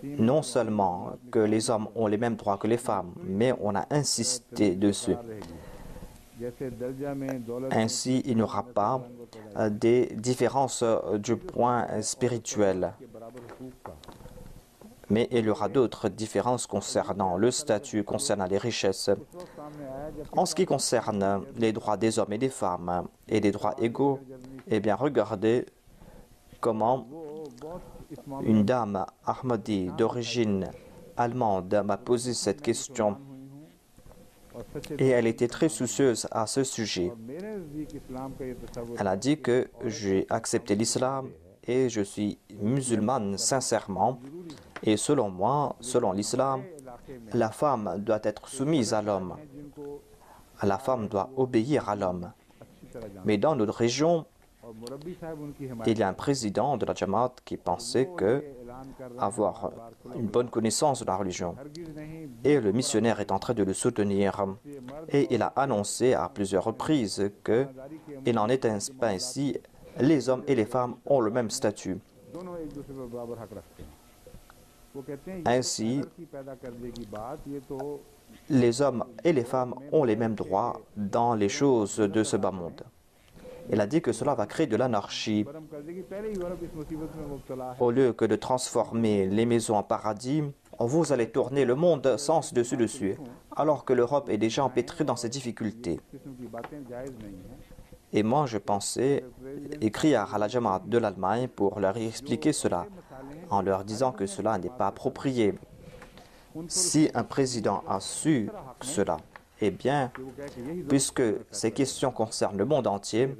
non seulement que les hommes ont les mêmes droits que les femmes, mais on a insisté dessus. Ainsi, il n'y aura pas des différences du point spirituel. Mais il y aura d'autres différences concernant le statut, concernant les richesses. En ce qui concerne les droits des hommes et des femmes et des droits égaux, eh bien, regardez comment une dame Ahmadi d'origine allemande m'a posé cette question et elle était très soucieuse à ce sujet. Elle a dit que j'ai accepté l'islam et je suis musulmane sincèrement. Et selon moi, selon l'islam, la femme doit être soumise à l'homme. La femme doit obéir à l'homme. Mais dans notre région, il y a un président de la Jamaat qui pensait que avoir une bonne connaissance de la religion. Et le missionnaire est en train de le soutenir. Et il a annoncé à plusieurs reprises qu'il n'en est pas ainsi. Les hommes et les femmes ont le même statut. Ainsi, les hommes et les femmes ont les mêmes droits dans les choses de ce bas monde. Il a dit que cela va créer de l'anarchie. Au lieu que de transformer les maisons en paradis, vous allez tourner le monde sens dessus, alors que l'Europe est déjà empêtrée dans ses difficultés. Et moi, je pensais écrire à la Jamaat de l'Allemagne pour leur expliquer cela, en leur disant que cela n'est pas approprié. Si un président a su cela eh bien, puisque ces questions concernent le monde entier,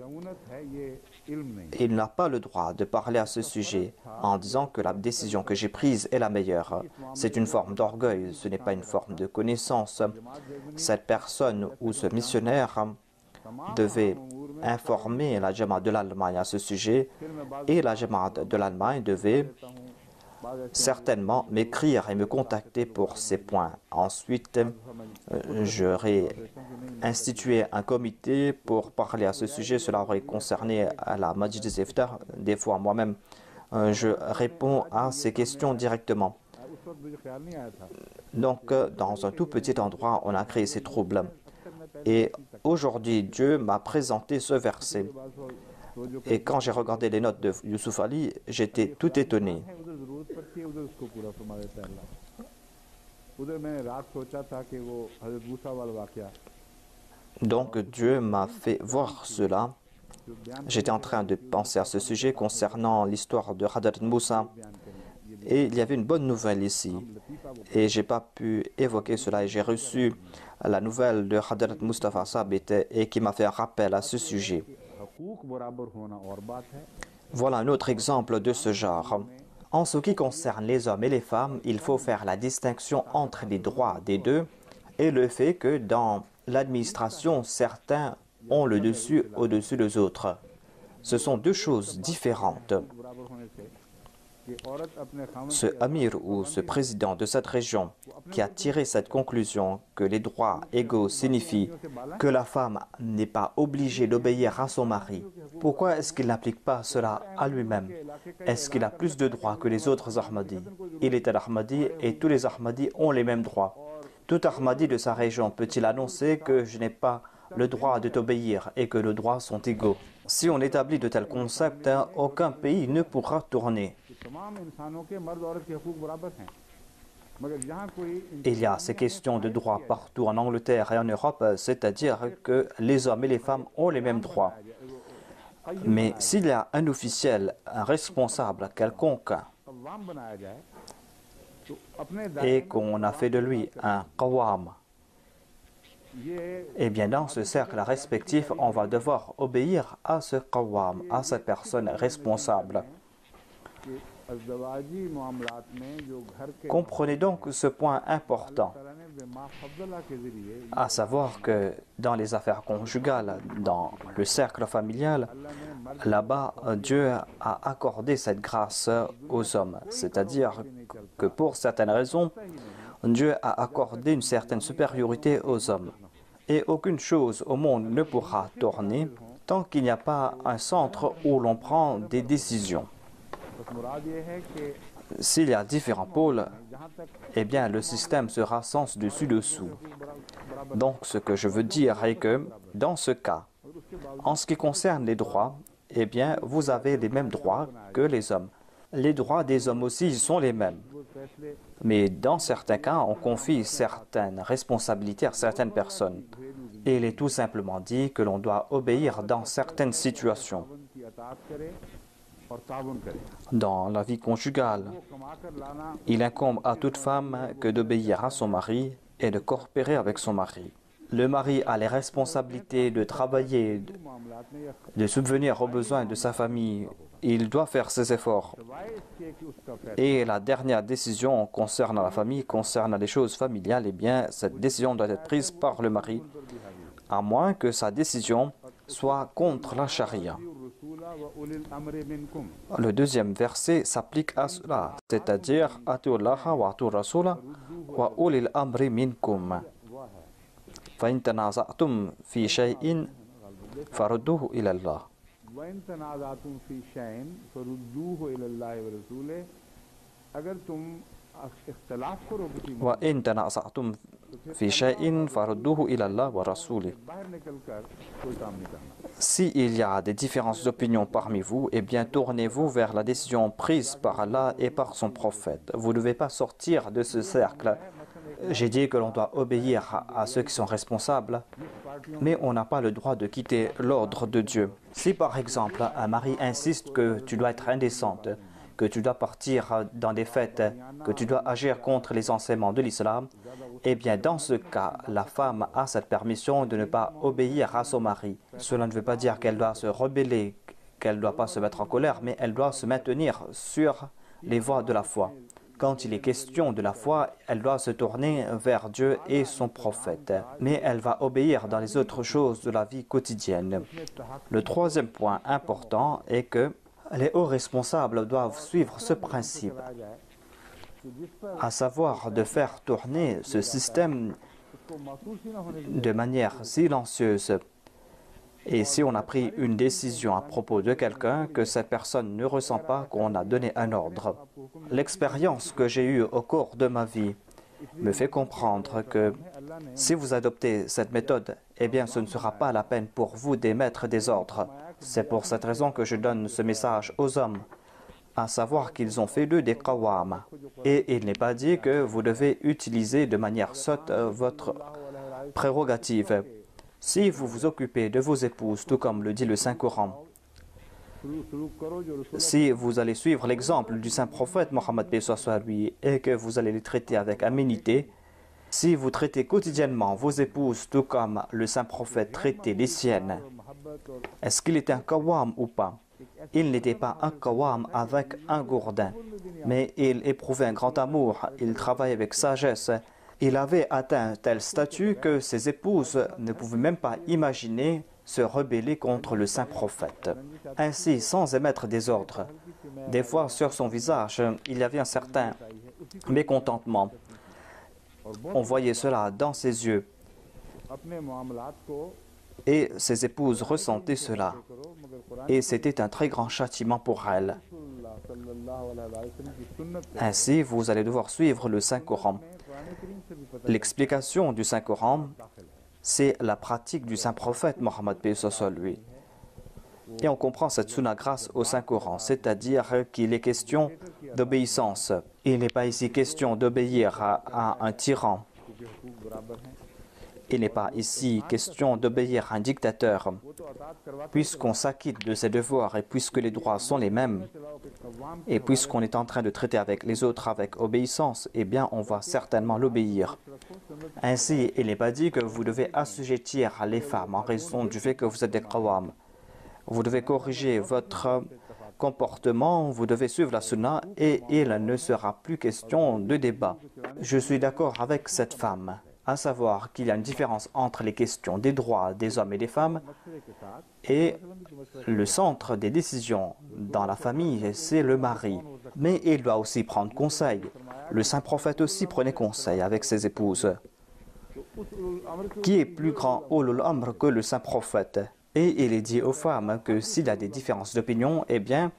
il n'a pas le droit de parler à ce sujet en disant que la décision que j'ai prise est la meilleure. C'est une forme d'orgueil, ce n'est pas une forme de connaissance. Cette personne ou ce missionnaire devait informer la Jamaat de l'Allemagne à ce sujet et la Jamaat de l'Allemagne devait certainement m'écrire et me contacter pour ces points. Ensuite, j'aurais institué un comité pour parler à ce sujet. Cela aurait concerné à la Majlis Iftar. Des fois, moi-même, je réponds à ces questions directement. Donc, dans un tout petit endroit, on a créé ces troubles. Et aujourd'hui, Dieu m'a présenté ce verset. Et quand j'ai regardé les notes de Youssouf Ali, j'étais tout étonné. Donc Dieu m'a fait voir cela. J'étais en train de penser à ce sujet concernant l'histoire de Hadrat Moussa. Et il y avait une bonne nouvelle ici. Et je n'ai pas pu évoquer cela. Et j'ai reçu la nouvelle de Hadrat Mustafa Sabit et qui m'a fait un rappel à ce sujet. Voilà un autre exemple de ce genre. En ce qui concerne les hommes et les femmes, il faut faire la distinction entre les droits des deux et le fait que dans l'administration, certains ont le dessus au-dessus des autres. Ce sont deux choses différentes. Ce amir ou ce président de cette région qui a tiré cette conclusion que les droits égaux signifient que la femme n'est pas obligée d'obéir à son mari, pourquoi est-ce qu'il n'applique pas cela à lui-même? Est-ce qu'il a plus de droits que les autres Ahmadis? Il est un Ahmadi et tous les Ahmadis ont les mêmes droits. Tout Ahmadi de sa région peut-il annoncer que je n'ai pas le droit de t'obéir et que nos droits sont égaux? Si on établit de tels concepts, aucun pays ne pourra tourner. Il y a ces questions de droit partout en Angleterre et en Europe, c'est-à-dire que les hommes et les femmes ont les mêmes droits. Mais s'il y a un officiel, un responsable quelconque, et qu'on a fait de lui un qawam, eh bien dans ce cercle respectif, on va devoir obéir à ce qawam, à cette personne responsable. Comprenez donc ce point important, à savoir que dans les affaires conjugales, dans le cercle familial, là-bas, Dieu a accordé cette grâce aux hommes. C'est-à-dire que pour certaines raisons, Dieu a accordé une certaine supériorité aux hommes. Et aucune chose au monde ne pourra tourner tant qu'il n'y a pas un centre où l'on prend des décisions. S'il y a différents pôles, eh bien le système sera sens dessus-dessous. Donc ce que je veux dire est que dans ce cas, en ce qui concerne les droits, eh bien vous avez les mêmes droits que les hommes. Les droits des hommes aussi sont les mêmes. Mais dans certains cas, on confie certaines responsabilités à certaines personnes. Et il est tout simplement dit que l'on doit obéir dans certaines situations. Dans la vie conjugale, il incombe à toute femme que d'obéir à son mari et de coopérer avec son mari. Le mari a les responsabilités de travailler, de subvenir aux besoins de sa famille. Il doit faire ses efforts. Et la dernière décision concernant la famille, concernant les choses familiales, eh bien, cette décision doit être prise par le mari, à moins que sa décision soit contre la charia. Le deuxième verset s'applique à cela, c'est-à-dire Atiullaha wa atu rasula wa ulil amri minkum. Fa in tanaza'tum fi shay'in farudduhu ila Allah. Wa in tanaza'tum fi shay'in farudduhu ila Allah wa rasulih. S'il y a des différences d'opinion parmi vous, eh bien tournez-vous vers la décision prise par Allah et par son prophète. Vous ne devez pas sortir de ce cercle. J'ai dit que l'on doit obéir à ceux qui sont responsables, mais on n'a pas le droit de quitter l'ordre de Dieu. Si par exemple un mari insiste que tu dois être indécente, que tu dois partir dans des fêtes, que tu dois agir contre les enseignements de l'islam, eh bien dans ce cas, la femme a cette permission de ne pas obéir à son mari. Cela ne veut pas dire qu'elle doit se rebeller, qu'elle ne doit pas se mettre en colère, mais elle doit se maintenir sur les voies de la foi. Quand il est question de la foi, elle doit se tourner vers Dieu et son prophète. Mais elle va obéir dans les autres choses de la vie quotidienne. Le troisième point important est que les hauts responsables doivent suivre ce principe, à savoir de faire tourner ce système de manière silencieuse. Et si on a pris une décision à propos de quelqu'un, que cette personne ne ressent pas qu'on a donné un ordre. L'expérience que j'ai eue au cours de ma vie me fait comprendre que si vous adoptez cette méthode, eh bien ce ne sera pas la peine pour vous d'émettre des ordres. C'est pour cette raison que je donne ce message aux hommes, à savoir qu'ils ont fait d'eux des qawam. Et il n'est pas dit que vous devez utiliser de manière sotte votre prérogative. Si vous vous occupez de vos épouses, tout comme le dit le Saint-Coran, si vous allez suivre l'exemple du Saint-Prophète Mohammed lui et que vous allez les traiter avec aménité, si vous traitez quotidiennement vos épouses tout comme le Saint-Prophète traitait les siennes, est-ce qu'il était un qawam ou pas? Il n'était pas un qawam avec un gourdin, mais il éprouvait un grand amour, il travaillait avec sagesse. Il avait atteint un tel statut que ses épouses ne pouvaient même pas imaginer se rebeller contre le saint prophète. Ainsi, sans émettre des ordres, des fois sur son visage, il y avait un certain mécontentement. On voyait cela dans ses yeux. Et ses épouses ressentaient cela. Et c'était un très grand châtiment pour elles. Ainsi, vous allez devoir suivre le Saint-Coran. L'explication du Saint-Coran, c'est la pratique du Saint-Prophète Mohammed lui. Et on comprend cette sunna grâce au Saint-Coran, c'est-à-dire qu'il est question d'obéissance. Il n'est pas ici question d'obéir à un tyran. Il n'est pas ici question d'obéir à un dictateur. Puisqu'on s'acquitte de ses devoirs et puisque les droits sont les mêmes, et puisqu'on est en train de traiter avec les autres avec obéissance, eh bien on va certainement l'obéir. Ainsi, il n'est pas dit que vous devez assujettir les femmes en raison du fait que vous êtes des qawam. Vous devez corriger votre comportement, vous devez suivre la sunna et il ne sera plus question de débat. Je suis d'accord avec cette femme, à savoir qu'il y a une différence entre les questions des droits des hommes et des femmes et le centre des décisions dans la famille, c'est le mari. Mais il doit aussi prendre conseil. Le saint prophète aussi prenait conseil avec ses épouses. Qui est plus grand ulul amr que le saint prophète? Et il est dit aux femmes que s'il y a des différences d'opinion, eh bien,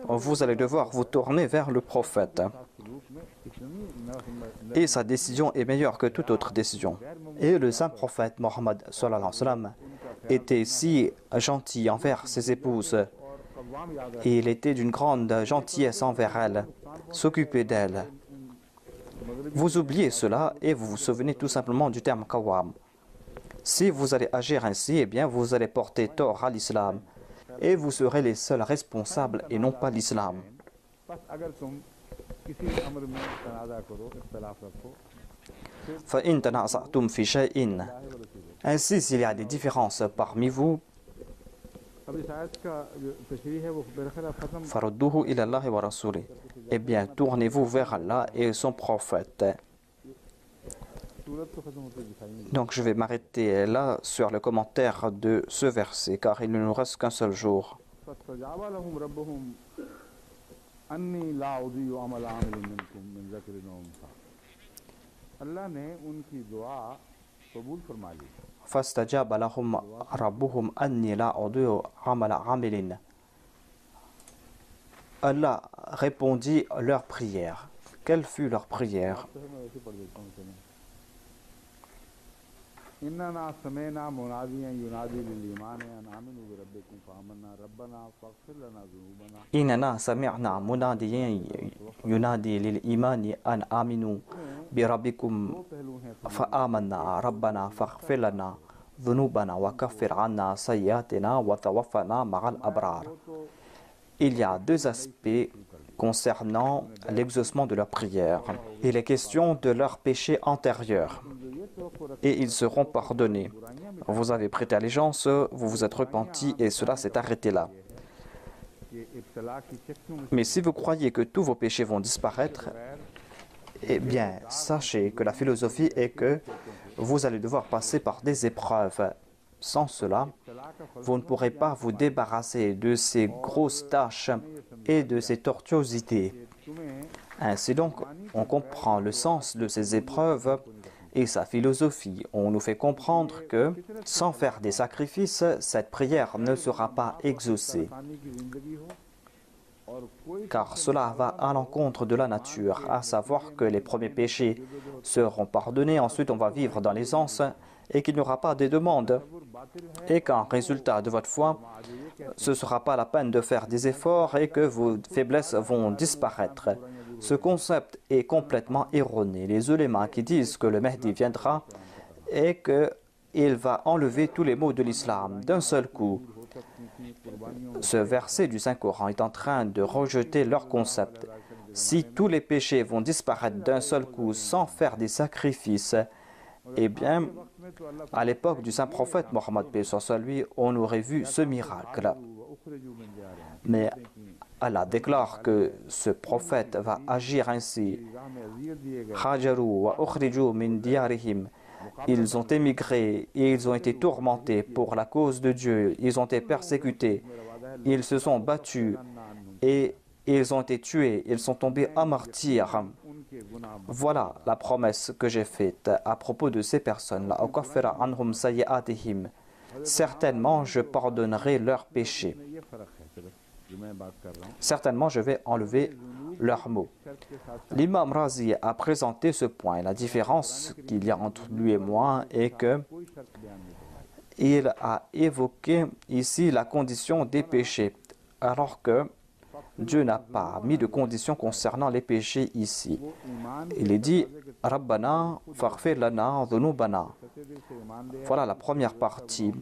vous allez devoir vous tourner vers le prophète. Et sa décision est meilleure que toute autre décision. Et le saint prophète Mohammed était si gentil envers ses épouses. Et il était d'une grande gentillesse envers elles, s'occuper d'elles. Vous oubliez cela et vous vous souvenez tout simplement du terme qawam. Si vous allez agir ainsi, eh bien vous allez porter tort à l'islam et vous serez les seuls responsables et non pas l'islam. Ainsi, s'il y a des différences parmi vous, eh bien tournez-vous vers Allah et son prophète. Donc je vais m'arrêter là sur le commentaire de ce verset car il ne nous reste qu'un seul jour. فاستجاب لهم ربهم أني لا أضيع عمل عامل. Allah répondit leur prière. Quelle fut leur prière? إننا سمعنا مناديا ينادي للإيمان أن آمنوا بربكم فآمنا ربنا فاغفر لنا ذنوبنا وكفر عنا سيئاتنا وتوفنا مع الأبرار. Il y a deux aspects concernant l'exaucement de leurs prières. Il est question de leurs péchés antérieurs et ils seront pardonnés. Vous avez prêté allégeance, vous vous êtes repenti et cela s'est arrêté là. Mais si vous croyez que tous vos péchés vont disparaître, eh bien, sachez que la philosophie est que vous allez devoir passer par des épreuves. Sans cela, vous ne pourrez pas vous débarrasser de ces grosses tâches et de ces tortuosités. Ainsi donc, on comprend le sens de ces épreuves et sa philosophie. On nous fait comprendre que, sans faire des sacrifices, cette prière ne sera pas exaucée. Car cela va à l'encontre de la nature, à savoir que les premiers péchés seront pardonnés, ensuite on va vivre dans l'aisance et qu'il n'y aura pas de demandes. Et qu'en résultat de votre foi, ce ne sera pas la peine de faire des efforts et que vos faiblesses vont disparaître. Ce concept est complètement erroné. Les ulémas qui disent que le Mahdi viendra et qu'il va enlever tous les maux de l'islam d'un seul coup. Ce verset du Saint-Coran est en train de rejeter leur concept. Si tous les péchés vont disparaître d'un seul coup sans faire des sacrifices, eh bien, à l'époque du Saint-Prophète Mohammed, paix soit lui, on aurait vu ce miracle. Mais Allah déclare que ce prophète va agir ainsi. Ils ont émigré et ils ont été tourmentés pour la cause de Dieu. Ils ont été persécutés. Ils se sont battus et ils ont été tués. Ils sont tombés à martyrs. Voilà la promesse que j'ai faite à propos de ces personnes-là. Certainement, je pardonnerai leurs péchés. Certainement, je vais enlever leurs maux. L'imam Razi a présenté ce point. La différence qu'il y a entre lui et moi est que il a évoqué ici la condition des péchés, alors que Dieu n'a pas mis de condition concernant les péchés ici. Il est dit « Rabbana faghfir lana dhunubana ». Voilà la première partie.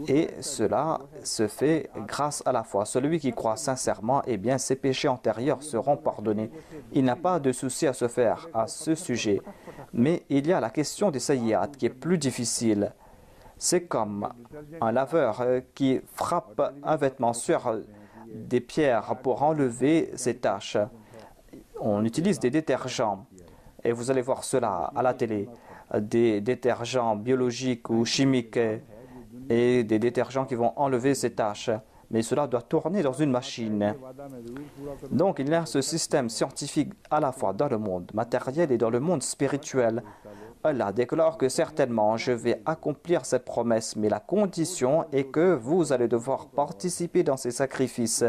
Et cela se fait grâce à la foi. Celui qui croit sincèrement, eh bien, ses péchés antérieurs seront pardonnés. Il n'a pas de souci à se faire à ce sujet. Mais il y a la question des sayyat qui est plus difficile. C'est comme un laveur qui frappe un vêtement sur des pierres pour enlever ses taches. On utilise des détergents. Et vous allez voir cela à la télé. Des détergents biologiques ou chimiques et des détergents qui vont enlever ces taches. Mais cela doit tourner dans une machine. Donc il y a ce système scientifique à la fois dans le monde matériel et dans le monde spirituel. Allah déclare que certainement je vais accomplir cette promesse, mais la condition est que vous allez devoir participer dans ces sacrifices,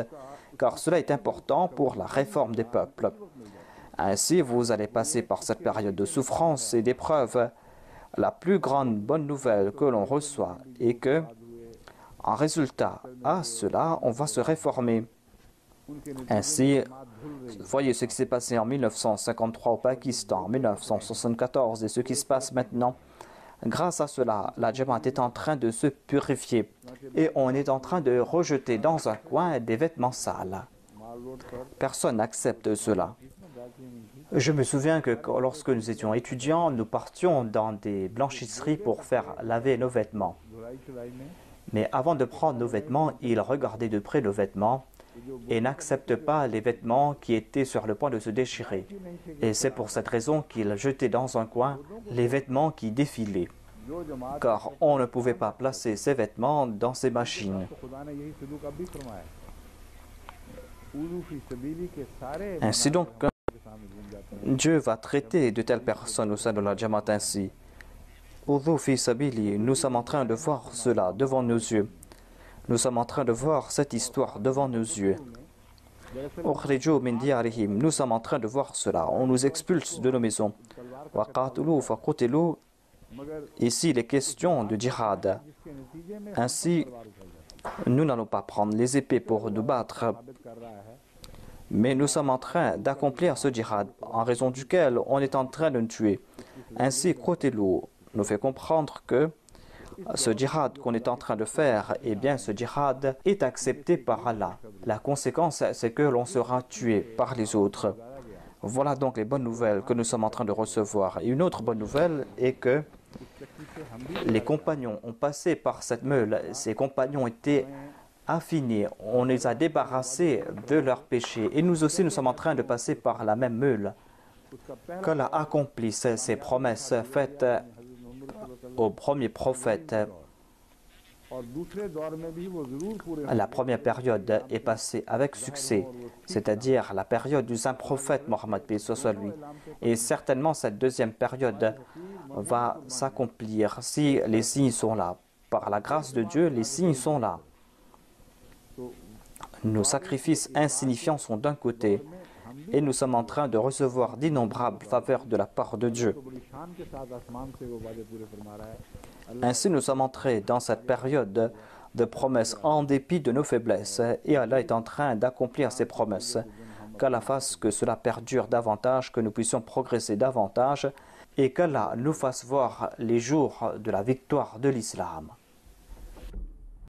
car cela est important pour la réforme des peuples. Ainsi, vous allez passer par cette période de souffrance et d'épreuve. La plus grande bonne nouvelle que l'on reçoit est que, en résultat à cela, on va se réformer. Ainsi, voyez ce qui s'est passé en 1953 au Pakistan, en 1974 et ce qui se passe maintenant. Grâce à cela, la Jamaat est en train de se purifier et on est en train de rejeter dans un coin des vêtements sales. Personne n'accepte cela. Je me souviens que lorsque nous étions étudiants, nous partions dans des blanchisseries pour faire laver nos vêtements. Mais avant de prendre nos vêtements, ils regardaient de près nos vêtements et n'acceptent pas les vêtements qui étaient sur le point de se déchirer. Et c'est pour cette raison qu'ils jetaient dans un coin les vêtements qui défilaient, car on ne pouvait pas placer ces vêtements dans ces machines. Ainsi donc, Dieu va traiter de telles personnes au sein de la Jamaat ainsi. Nous sommes en train de voir cela devant nos yeux. Nous sommes en train de voir cette histoire devant nos yeux. Nous sommes en train de voir cela. On nous expulse de nos maisons. Ici, il est question de djihad. Ainsi, nous n'allons pas prendre les épées pour nous battre. Mais nous sommes en train d'accomplir ce djihad, en raison duquel on est en train de nous tuer. Ainsi, Qutilu nous fait comprendre que ce djihad qu'on est en train de faire, eh bien ce djihad est accepté par Allah. La conséquence, c'est que l'on sera tué par les autres. Voilà donc les bonnes nouvelles que nous sommes en train de recevoir. Et une autre bonne nouvelle est que les compagnons ont passé par cette meule. Ces compagnons étaient affinés. On les a débarrassés de leurs péchés. Et nous aussi, nous sommes en train de passer par la même meule. Qu'Allah accomplisse ces promesses faites au premier prophète. La première période est passée avec succès, c'est-à-dire la période du saint prophète Mohammed paix soit lui. Et certainement cette deuxième période va s'accomplir si les signes sont là. Par la grâce de Dieu, les signes sont là. Nos sacrifices insignifiants sont d'un côté et nous sommes en train de recevoir d'innombrables faveurs de la part de Dieu. Ainsi, nous sommes entrés dans cette période de promesses en dépit de nos faiblesses et Allah est en train d'accomplir ses promesses. Qu'Allah fasse que cela perdure davantage, que nous puissions progresser davantage et qu'Allah nous fasse voir les jours de la victoire de l'islam.